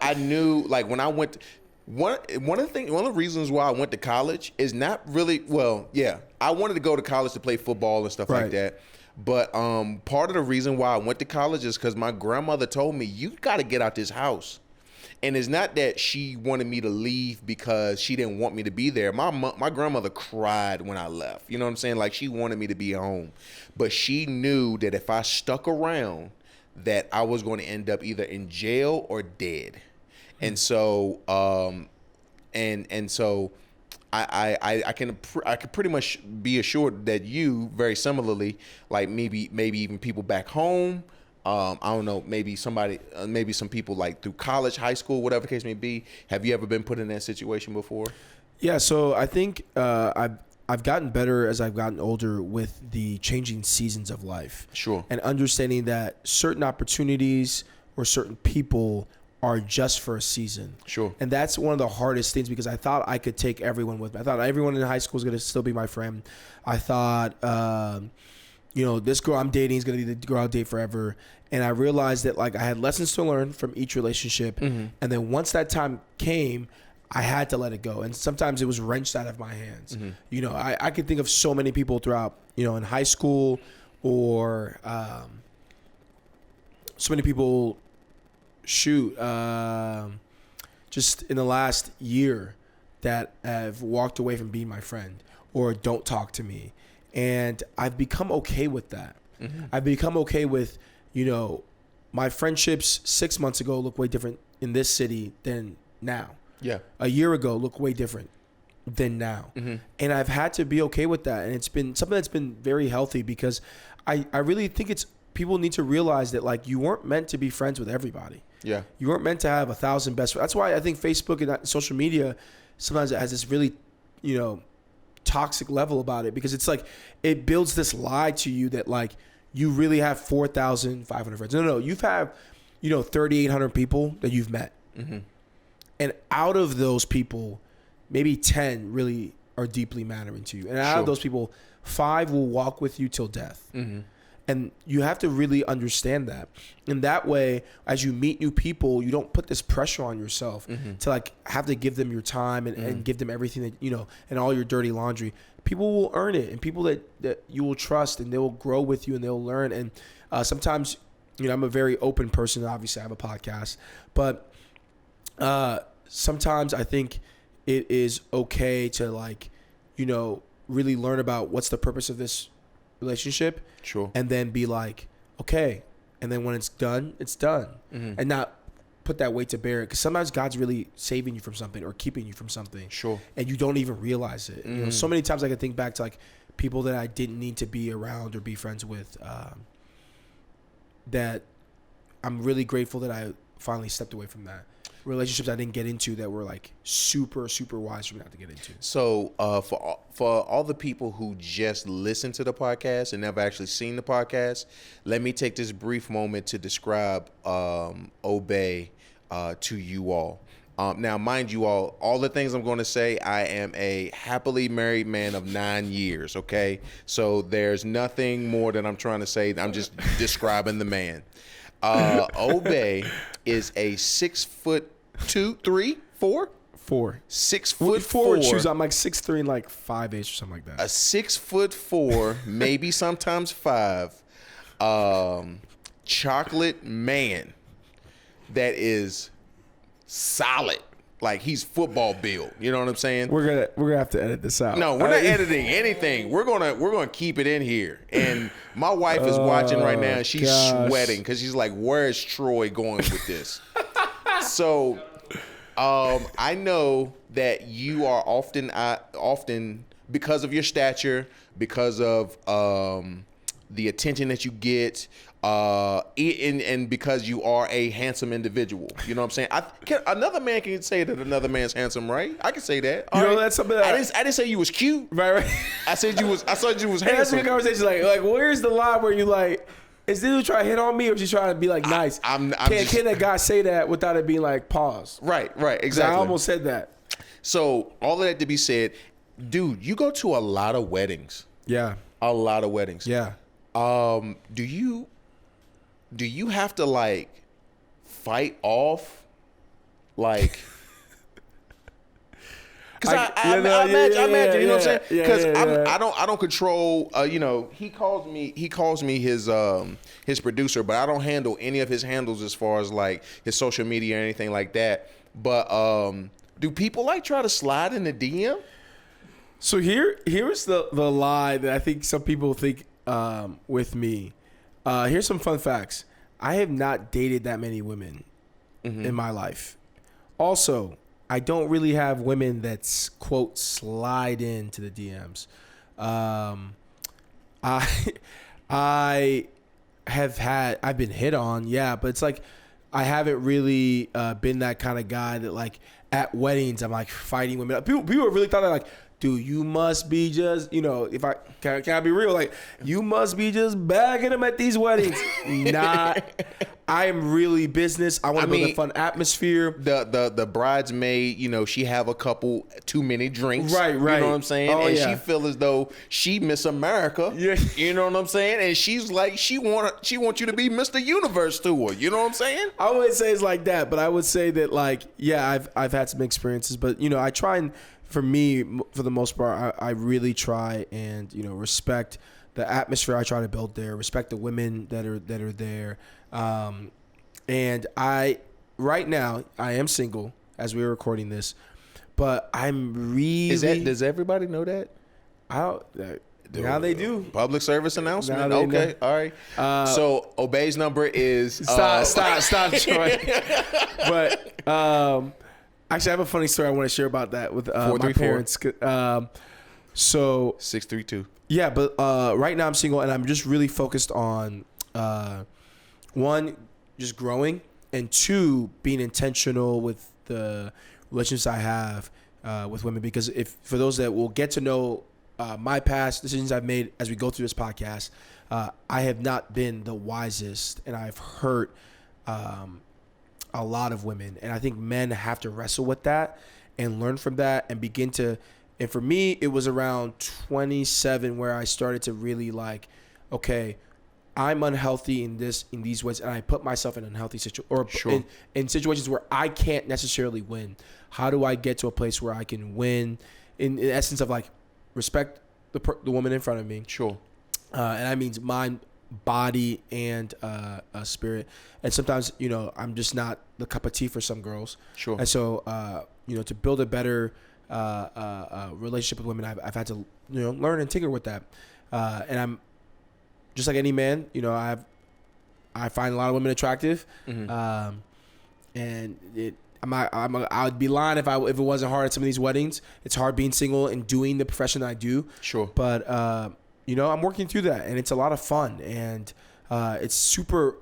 Speaker 2: I knew when I went. One of the reasons why I went to college is not really I wanted to go to college to play football and stuff like that. But part of the reason why I went to college is because my grandmother told me, you got to get out this house. And it's not that she wanted me to leave because she didn't want me to be there. My grandmother cried when I left. You know what I'm saying? She wanted me to be home. But she knew that if I stuck around, that I was going to end up either in jail or dead. And so, so I can pretty much be assured that you very similarly, maybe even people back home, I don't know, maybe somebody, maybe some people through college, high school, whatever the case may be. Have you ever been put in that situation before?
Speaker 1: Yeah. So I think I've gotten better as I've gotten older with the changing seasons of life.
Speaker 2: Sure.
Speaker 1: And understanding that certain opportunities or certain people are just for a season.
Speaker 2: Sure.
Speaker 1: And that's one of the hardest things because I thought I could take everyone with me. I thought everyone in high school was going to still be my friend. I thought, this girl I'm dating is going to be the girl I'll date forever. And I realized that I had lessons to learn from each relationship. And then once that time came, I had to let it go. And sometimes it was wrenched out of my hands. I could think of so many people throughout, in high school or so many people just in the last year that have walked away from being my friend or don't talk to me. And I've become okay with that. I've become okay with, my friendships 6 months ago look way different in this city than now.
Speaker 2: Yeah.
Speaker 1: A year ago look way different than now. And I've had to be okay with that. And it's been something that's been very healthy because I really think people need to realize that you weren't meant to be friends with everybody.
Speaker 2: Yeah.
Speaker 1: You weren't meant to have 1,000 best friends. That's why I think Facebook and social media sometimes it has this really, toxic level about it, because it's like it builds this lie to you that like you really have 4,500 friends. No, you've have 3,800 people that you've met, and out of those people, maybe 10 really are deeply mattering to you, and out of those people, 5 will walk with you till death. And you have to really understand that. And that way, as you meet new people, you don't put this pressure on yourself to like have to give them your time and give them everything that, and all your dirty laundry. People will earn it, and people that you will trust, and they will grow with you and they'll learn. And sometimes, I'm a very open person. Obviously, I have a podcast, but sometimes I think it is okay to like, really learn about what's the purpose of this relationship.
Speaker 2: Sure.
Speaker 1: And then be like, okay. And then when it's done, it's done. And not put that weight to bear. Because sometimes God's really saving you from something or keeping you from something.
Speaker 2: Sure.
Speaker 1: And you don't even realize it. So many times I can think back to like people that I didn't need to be around or be friends with, that I'm really grateful that I finally stepped away from that. Relationships I didn't get into that were like super, super wise for me not to get into.
Speaker 2: So for all the people who just listen to the podcast and never actually seen the podcast, let me take this brief moment to describe Obehi to you all. Now, mind you all the things I'm going to say, I am a happily married man of 9 years, okay? So there's nothing more that I'm trying to say. I'm just describing the man. Obehi is a 6'2", 3, 4?
Speaker 1: 4.
Speaker 2: 6'4".
Speaker 1: Shoes. I'm like 6'3" and like 5'8" or something like that.
Speaker 2: A 6'4", maybe sometimes 5, chocolate man that is solid. Like he's football built. You know what I'm saying?
Speaker 1: We're gonna have to edit this out.
Speaker 2: No, we're not editing anything. We're gonna keep it in here. And my wife is watching right now, and she's sweating because she's like, "Where is Troy going with this?" So, I know that you are often because of your stature, because of the attention that you get, and because you are a handsome individual. You know what I'm saying? Another man can say that another man's handsome, right? I can say that.
Speaker 1: That's something that
Speaker 2: I didn't say you was cute.
Speaker 1: Right.
Speaker 2: I said you was handsome.
Speaker 1: That's a good conversation. Like where's the line where you like, is this dude trying to hit on me or is he trying to be like nice? Can a guy say that without it being like pause?
Speaker 2: Right, exactly.
Speaker 1: I almost said that.
Speaker 2: So all of that to be said, dude, you go to a lot of weddings.
Speaker 1: Yeah.
Speaker 2: A lot of weddings.
Speaker 1: Yeah.
Speaker 2: Do you have to like fight off like? Because I imagine, you know what I'm saying? Because I don't control. He calls me his producer, but I don't handle any of his handles as far as like his social media or anything like that. But do people like try to slide in the DM?
Speaker 1: So here's the lie that I think some people think with me. Here's some fun facts. I have not dated that many women in my life. Also, I don't really have women that's quote slide into the DMs. I've been hit on, yeah, but it's like I haven't really been that kind of guy that like at weddings I'm like fighting women. People really thought that like, dude, you must be just, if I can I be real, like you must be just bagging them at these weddings. Not. I am really business. I want to build a fun atmosphere.
Speaker 2: The bridesmaid, she have a couple too many drinks.
Speaker 1: Right.
Speaker 2: You know what I'm saying?
Speaker 1: Oh,
Speaker 2: and
Speaker 1: yeah.
Speaker 2: she feel as though she Miss America.
Speaker 1: Yeah.
Speaker 2: You know what I'm saying? And she's like, she want you to be Mr. Universe to her. You know what I'm saying?
Speaker 1: I wouldn't say it's like that, but I would say that like, yeah, I've had some experiences, but I try and, for me, for the most part, I really try and respect the atmosphere I try to build there, respect the women that are there, and right now I am single as we are recording this, but I'm really.
Speaker 2: Does everybody know that?
Speaker 1: Now they do.
Speaker 2: Public service announcement.
Speaker 1: Now they
Speaker 2: Okay,
Speaker 1: know.
Speaker 2: all right. So Obehi's number is
Speaker 1: stop, Troy. But actually, I have a funny story I want to share about that with my parents. So
Speaker 2: 632.
Speaker 1: Yeah, but right now I'm single and I'm just really focused on one, just growing and two, being intentional with the relationships I have with women, because if for those that will get to know my past decisions I've made as we go through this podcast, I have not been the wisest, and I've hurt a lot of women, and I think men have to wrestle with that and learn from that and begin to. And for me, it was around 27 where I started to really like, okay, I'm unhealthy in these ways, and I put myself in unhealthy in situations where I can't necessarily win. How do I get to a place where I can win? In essence of like respect the woman in front of me.
Speaker 2: Sure.
Speaker 1: And that means mind, body, and spirit. And sometimes, I'm just not the cup of tea for some girls.
Speaker 2: Sure.
Speaker 1: And so, to build a better relationship with women, I've had to, learn and tinker with that. And I'm just like any man, I find a lot of women attractive. Mm-hmm. And I would be lying if it wasn't hard at some of these weddings. It's hard being single and doing the profession that I do.
Speaker 2: Sure.
Speaker 1: But I'm working through that, and it's a lot of fun, and it's super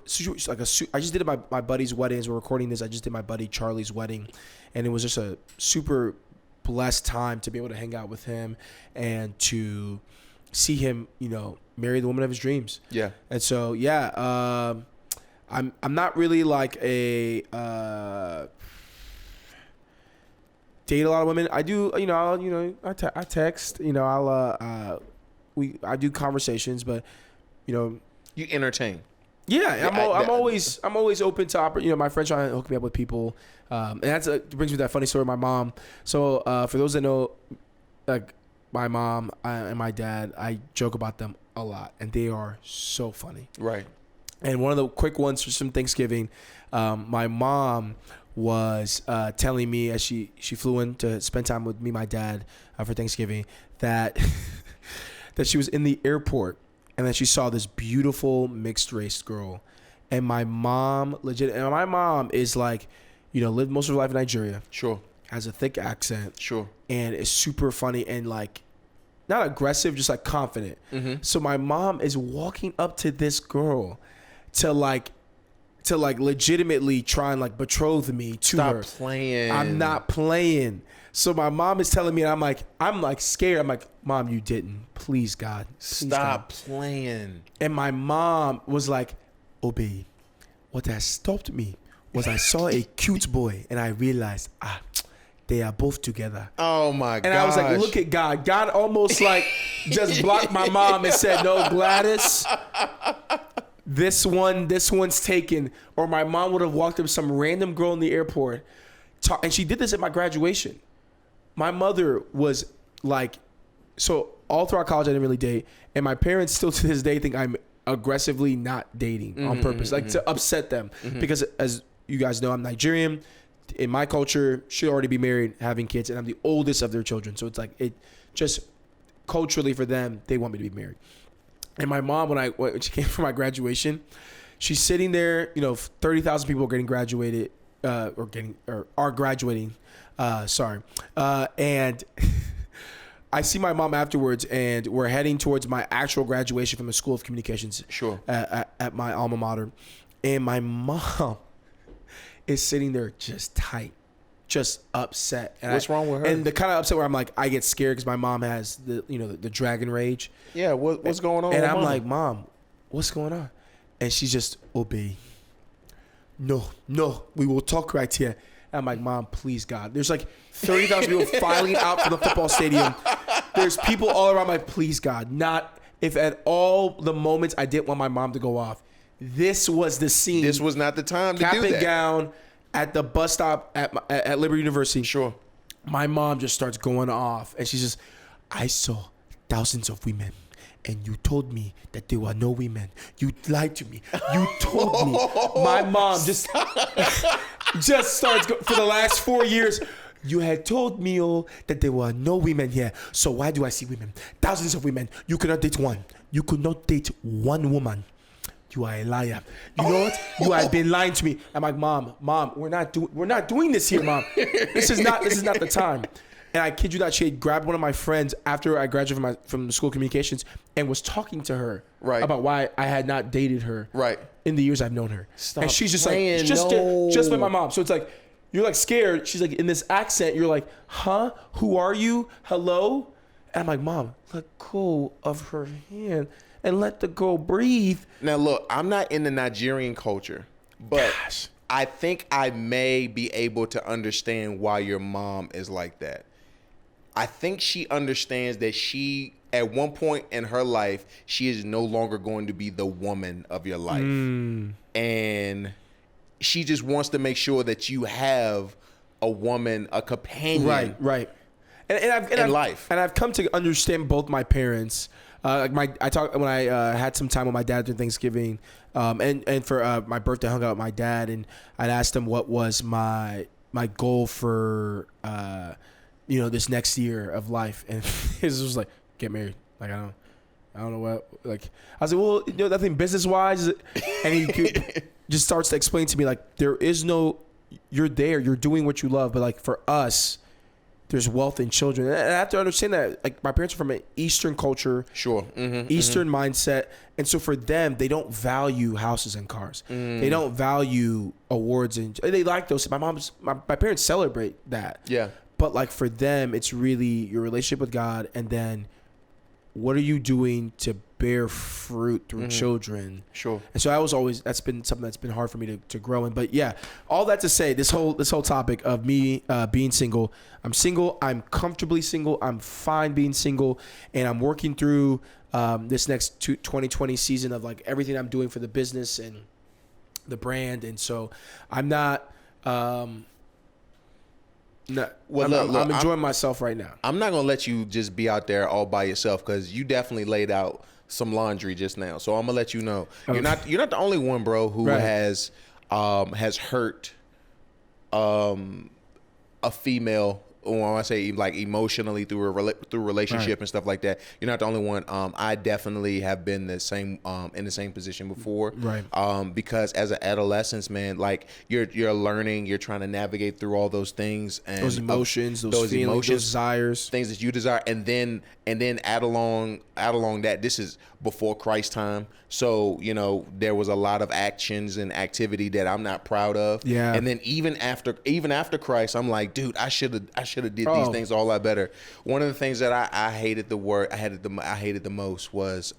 Speaker 1: like I just did my buddy's wedding. As we're recording this, I just did my buddy Charlie's wedding, and it was just a super blessed time to be able to hang out with him and to see him, marry the woman of his dreams. Yeah. And so, I'm not really like a date a lot of women. I do, I text, I do conversations, but
Speaker 2: you entertain.
Speaker 1: Yeah, I'm always open to my friends trying to hook me up with people, and brings me to that funny story of my mom. So for those that know, like my mom and my dad, I joke about them a lot, and they are so funny. Right. And one of the quick ones from Thanksgiving, my mom was telling me as she flew in to spend time with me, my dad, for Thanksgiving, that that she was in the airport and that she saw this beautiful mixed race girl, and my mom is like, lived most of her life in Nigeria. Sure. Has a thick accent. Sure. And is super funny and like not aggressive, just like confident. Mm-hmm. So my mom is walking up to this girl to legitimately try and like betroth me to her. Stop playing. I'm not playing. So my mom is telling me, and I'm like scared. I'm like, Mom, you didn't. Please, God.
Speaker 2: Stop playing.
Speaker 1: And my mom was like, Obehi, what has stopped me was I saw a cute boy and I realized, they are both together.
Speaker 2: Oh my God.
Speaker 1: And I was like, look at God. God almost like just blocked my mom and said, no, Gladys, this one's taken. Or my mom would have walked up to some random girl in the airport. And she did this at my graduation. My mother was like, so all throughout college, I didn't really date. And my parents still to this day think I'm aggressively not dating on purpose, like to upset them. Because as you guys know, I'm Nigerian. In my culture, she'd already be married, having kids, and I'm the oldest of their children. So it's like, it just culturally for them, they want me to be married. And my mom, when she came for my graduation, she's sitting there, 30,000 people are getting graduated, are graduating. And I see my mom afterwards, and we're heading towards my actual graduation from the School of Communications. Sure. At my alma mater. And my mom is sitting there just tight, just upset. And
Speaker 2: what's wrong with her?
Speaker 1: And the kind of upset where I'm like, I get scared because my mom has the dragon rage.
Speaker 2: Yeah, what's going on?
Speaker 1: And I'm like, Mom, what's going on? And she's just, Obehi, no, we will talk right here. And I'm like, Mom, please, God. There's like 30,000 people filing out from the football stadium. There's people all around. I'm like, please, God, not if at all the moments I didn't want my mom to go off. This was the scene.
Speaker 2: This was not the time to
Speaker 1: do that. Cap and gown at the bus stop at Liberty University. Sure. My mom just starts going off, and she's just, I saw thousands of women, and you told me that there were no women. You lied to me. You told me. My mom just starts for the last 4 years. You had told me that there were no women here. So why do I see women? Thousands of women. You could not date one. You could not date one woman. You are a liar. You know what? You have been lying to me. I'm like, Mom, we're not doing this here, Mom. This is not the time. And I kid you not, she had grabbed one of my friends after I graduated from the school of communications and was talking to her about why I had not dated her in the years I've known her.
Speaker 2: Stop
Speaker 1: and she's just
Speaker 2: playing,
Speaker 1: like, just with my mom. So it's like, you're like scared. She's like, in this accent, you're like, huh? Who are you? Hello? And I'm like, Mom, let go of her hand and let the girl breathe.
Speaker 2: Now, look, I'm not in the Nigerian culture, but I think I may be able to understand why your mom is like that. I think she understands that she, at one point in her life, she is no longer going to be the woman of your life. And she just wants to make sure that you have a woman, a companion.
Speaker 1: Right. And I've come to understand both my parents. When I had some time with my dad during Thanksgiving, and for my birthday, I hung out with my dad, and I'd asked him what was my goal for this next year of life, and his was like, get married. Like I don't know what. Like I was like, well, nothing business wise, and he just starts to explain to me like there is no, you're there, you're doing what you love, but like for us, there's wealth in children. And I have to understand that, like, my parents are from an Eastern culture, Eastern mindset. And so for them, they don't value houses and cars. They don't value awards. And they like those. My parents celebrate that.
Speaker 2: Yeah.
Speaker 1: But like for them, it's really your relationship with God. And then what are you doing to bear fruit through children?
Speaker 2: Sure.
Speaker 1: And so that's been something that's been hard for me to grow in. But yeah, all that to say, this whole topic of me being single, I'm single, I'm comfortably single, I'm fine being single, and I'm working through this next 2020 season of like everything I'm doing for the business and the brand. And so I'm not, I'm enjoying myself right now.
Speaker 2: I'm not going to let you just be out there all by yourself, because you definitely laid out some laundry just now. So I'm going to let you know. You're not the only one, bro, who has hurt a female, when I say like emotionally through relationship and stuff like that. You're not the only one. I definitely have been the same in the same position before. Because as an adolescent, man, like you're learning, you're trying to navigate through all those things and
Speaker 1: those emotions, those feelings, those desires,
Speaker 2: things that you desire, and then add along that this is before Christ time. So, there was a lot of actions and activity that I'm not proud of.
Speaker 1: Yeah.
Speaker 2: And then even after Christ, I'm like, dude, I should have did these things a lot better. One of the things that I hated the most was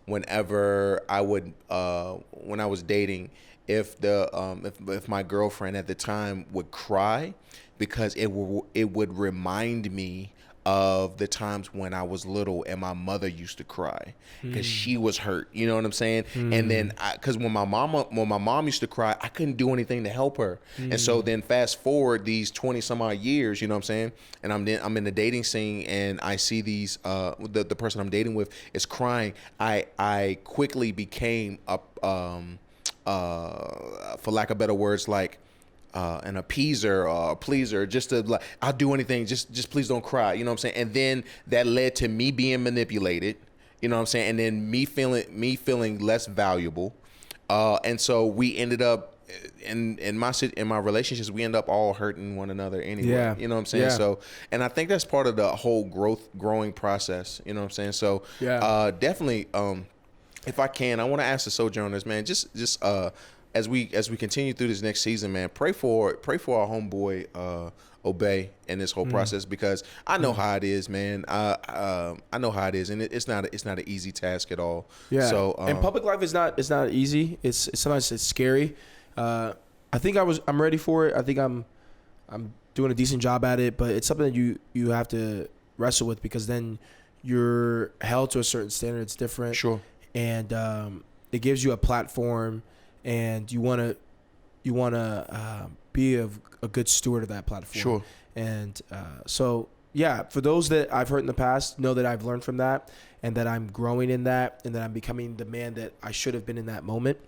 Speaker 2: whenever I would when I was dating, if my girlfriend at the time would cry, because it would remind me of the times when I was little and my mother used to cry because she was hurt. You know what I'm saying? And then because when my mom used to cry, I couldn't do anything to help her. And so then fast forward these 20 some odd years, you know what I'm saying? And I'm in the dating scene and I see these the person I'm dating with is crying. I quickly became for lack of better words, like an appeaser or a pleaser, just to like, I'll do anything, just please don't cry, you know what I'm saying? And then that led to me being manipulated, you know what I'm saying? And then me feeling less valuable. And so we ended up in my relationships, we end up all hurting one another anyway. You know what I'm saying? So, and I think that's part of the whole growing process, you know what I'm saying? So definitely, if I can, I want to ask the Sojourners, man, just as we continue through this next season, man, pray for our homeboy Obehi in this whole process, because I know how it is, man. I know how it is, and it's not an easy task at all.
Speaker 1: Yeah.
Speaker 2: So
Speaker 1: and public life is not easy. It's sometimes it's scary. I think I'm ready for it. I think I'm doing a decent job at it, but it's something that you have to wrestle with, because then you're held to a certain standard. It's different.
Speaker 2: Sure.
Speaker 1: And it gives you a platform. And you want to be a good steward of that platform.
Speaker 2: Sure.
Speaker 1: And so, yeah, for those that I've hurt in the past, know that I've learned from that, and that I'm growing in that, and that I'm becoming the man that I should have been in that moment.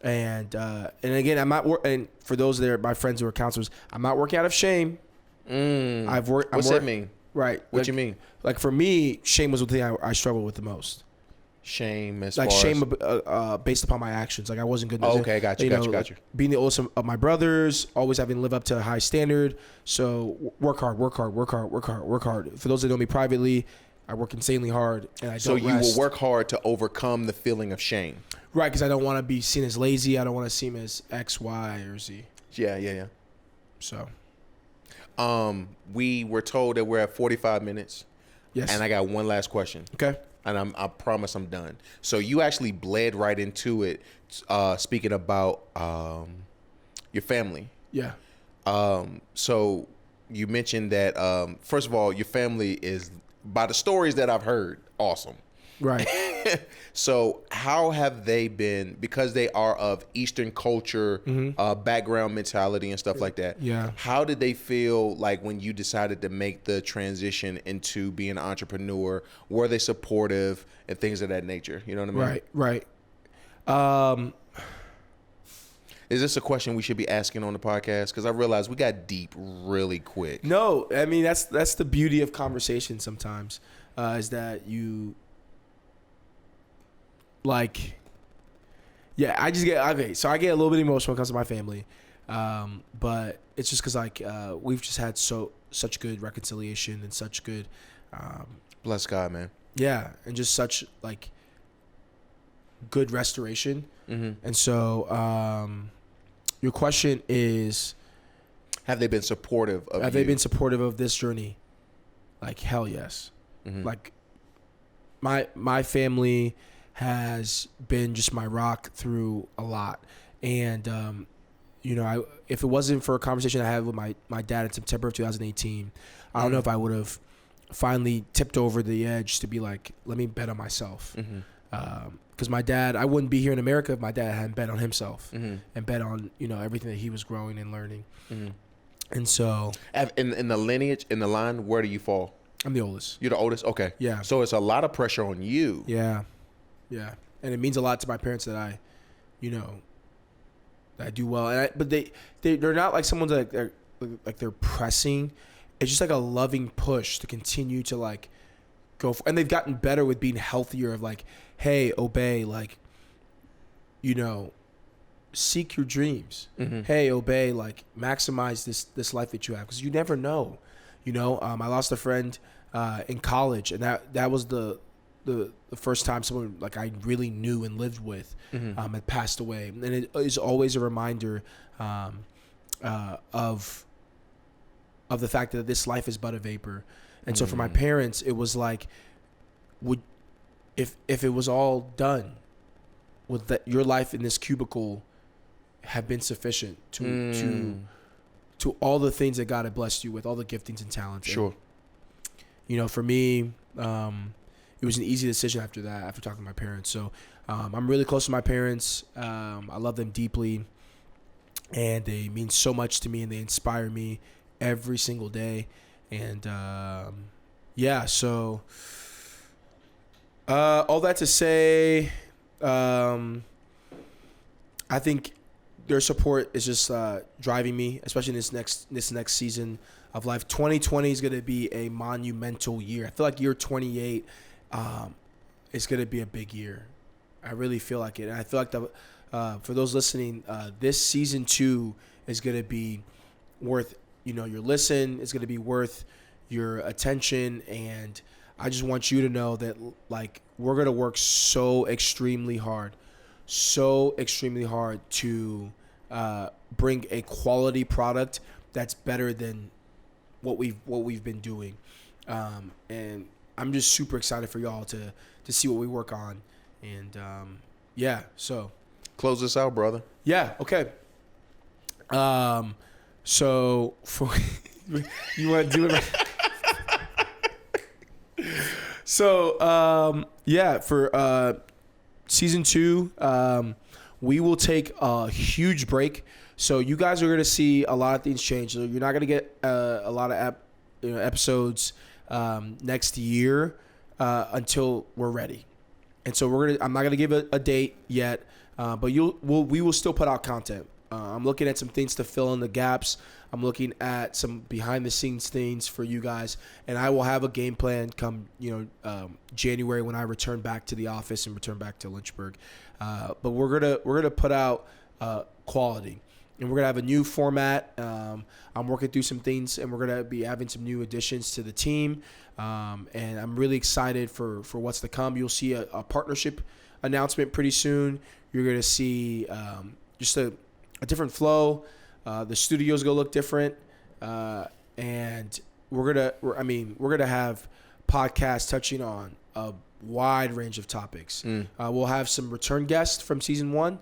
Speaker 1: And again, and for those that are my friends who are counselors, I'm not working out of shame.
Speaker 2: What's that mean?
Speaker 1: Right.
Speaker 2: What you mean?
Speaker 1: Like for me, shame was the thing I struggled with the most.
Speaker 2: Shame as
Speaker 1: like
Speaker 2: far
Speaker 1: shame
Speaker 2: as...
Speaker 1: based upon my actions. Like I wasn't good.
Speaker 2: Oh, okay, got you.
Speaker 1: Like, being the oldest of my brothers, always having to live up to a high standard. So work hard. For those that know me privately, I work insanely hard, and I don't.
Speaker 2: So you
Speaker 1: rest.
Speaker 2: will work hard to overcome the feeling of shame.
Speaker 1: Right, because I don't want to be seen as lazy. I don't want to seem as X, Y, or Z.
Speaker 2: Yeah.
Speaker 1: So,
Speaker 2: we were told that we're at 45 minutes.
Speaker 1: yes.
Speaker 2: And I got one last question.
Speaker 1: Okay.
Speaker 2: And I promise I'm done. So you actually bled right into it, speaking about your family.
Speaker 1: Yeah.
Speaker 2: So you mentioned that, first of all, your family is, by the stories that I've heard, awesome.
Speaker 1: Right.
Speaker 2: So how have they been, because they are of Eastern culture, background, mentality, and stuff like that?
Speaker 1: Yeah.
Speaker 2: How did they feel like when you decided to make the transition into being an entrepreneur? Were they supportive and things of that nature? You know what I mean?
Speaker 1: Right.
Speaker 2: Is this a question we should be asking on the podcast? Because I realized we got deep really quick.
Speaker 1: No, I mean that's the beauty of conversation sometimes, is that you. Like, yeah, I just get okay. So I get a little bit emotional when it comes to my family, but it's just because like we've just had such good reconciliation and such good,
Speaker 2: Bless God, man.
Speaker 1: yeah, and just such like good restoration. And so your question is,
Speaker 2: Have they been supportive of
Speaker 1: have
Speaker 2: you?
Speaker 1: they been supportive of this journey? Like hell yes. Like my family has been just my rock through a lot. And, you know, if it wasn't for a conversation I had with my dad in September of 2018, I don't know if I would have finally tipped over the edge to be like, let me bet on myself. Because my dad, I wouldn't be here in America if my dad hadn't bet on himself and bet on, you know, everything that he was growing and learning. And so.
Speaker 2: In the lineage, in the line, where do you fall?
Speaker 1: I'm the oldest.
Speaker 2: You're the oldest? Okay.
Speaker 1: Yeah.
Speaker 2: So it's a lot of pressure on you.
Speaker 1: Yeah. Yeah. And it means a lot to my parents that I, you know, that I do well. And but they're not like someone that they're pressing. It's just like a loving push to continue to like go for, and they've gotten better with being healthier of like, hey, obey, like, you know, seek your dreams. Hey, obey, like maximize this life that you have. Cause you never know, you know, I lost a friend, in college, and that was the first time someone like I really knew and lived with had passed away, and it is always a reminder of the fact that this life is but a vapor. And so for my parents, it was like, if it was all done, would that your life in this cubicle have been sufficient to all the things that God had blessed you with, all the giftings and talents?
Speaker 2: Sure.
Speaker 1: And, you know, for me, it was an easy decision after that, after talking to my parents. So I'm really close to my parents. I love them deeply, and they mean so much to me, and they inspire me every single day. And yeah, so all that to say, I think their support is just driving me, especially in this next season of life. 2020 is going to be a monumental year. I feel like year 28 is going to be a big year. I really feel like it. And I feel like for those listening, this season 2 is going to be worth, you know, your listen. It's going to be worth your attention. And I just want you to know that, like, we're going to work so extremely hard to bring a quality product that's better than what we've been doing. And I'm just super excited for y'all to see what we work on. And yeah, so
Speaker 2: Close this out, brother.
Speaker 1: yeah, okay. So for you want to do it right? So yeah, for season 2, we will take a huge break. So you guys are going to see a lot of things change. So you're not going to get a lot of episodes next year until we're ready. And so I'm not going to give a date yet, but we will still put out content. I'm looking at some things to fill in the gaps. I'm looking at some behind the scenes things for you guys, and I will have a game plan come January when I return back to the office and return back to Lynchburg. But we're gonna put out quality, and we're gonna have a new format. I'm working through some things, and we're gonna be having some new additions to the team, and I'm really excited for what's to come. You'll see a partnership announcement pretty soon. You're gonna see just a different flow. The studio's gonna look different, and we're gonna have podcasts touching on a wide range of topics. We'll have some return guests from season 1,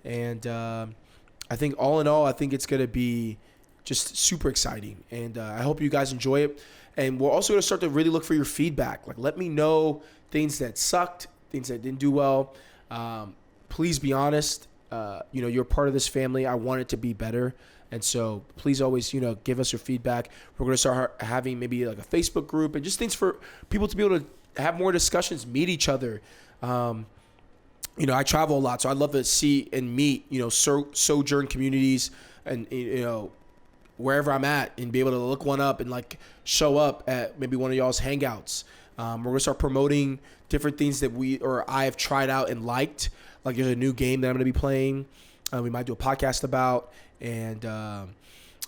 Speaker 1: and I think all in all, I think it's gonna be just super exciting, and I hope you guys enjoy it. And we're also gonna start to really look for your feedback. Like, let me know things that sucked, things that didn't do well. Please be honest. You're part of this family. I want it to be better. And so please always, give us your feedback. We're going to start having maybe like a Facebook group and just things for people to be able to have more discussions, meet each other. I travel a lot, so I'd love to see and meet, sojourn communities and, wherever I'm at, and be able to look one up and like show up at maybe one of y'all's hangouts. We're going to start promoting different things that I have tried out and liked. Like, there's a new game that I'm going to be playing. We might do a podcast about, and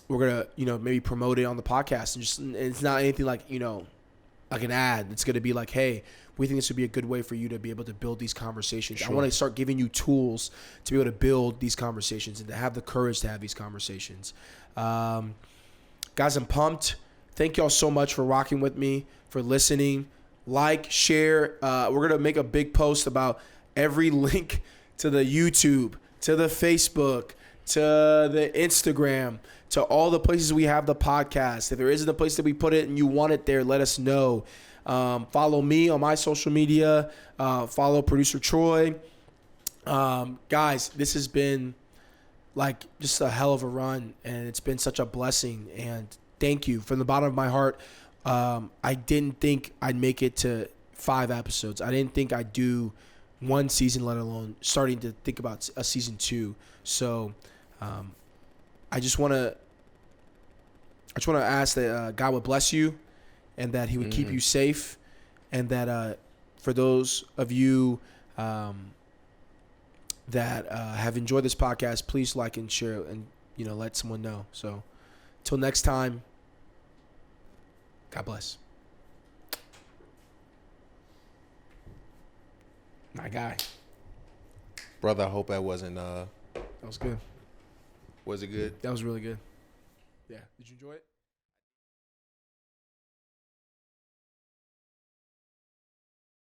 Speaker 1: we're going to, maybe promote it on the podcast. And it's not anything like, like an ad. It's going to be like, hey, we think this would be a good way for you to be able to build these conversations. Sure. I want to start giving you tools to be able to build these conversations and to have the courage to have these conversations. Guys, I'm pumped. Thank y'all so much for rocking with me, for listening. Like, share. We're going to make a big post about every link to the YouTube, to the Facebook, to the Instagram, to all the places we have the podcast. If there isn't a place that we put it and you want it there, let us know. Follow me on my social media. Follow producer Troy. Guys, this has been like just a hell of a run, and it's been such a blessing. And thank you from the bottom of my heart. I didn't think I'd make it to 5 episodes. I didn't think I'd do 1 season, let alone starting to think about a season 2. So I just want to ask that God would bless you, and that he would keep you safe, and that for those of you that have enjoyed this podcast, please like and share and let someone know. So till next time, God bless. My guy.
Speaker 2: Brother, I hope that wasn't
Speaker 1: That was good.
Speaker 2: Was it good?
Speaker 1: That was really good. Yeah. Did you enjoy it?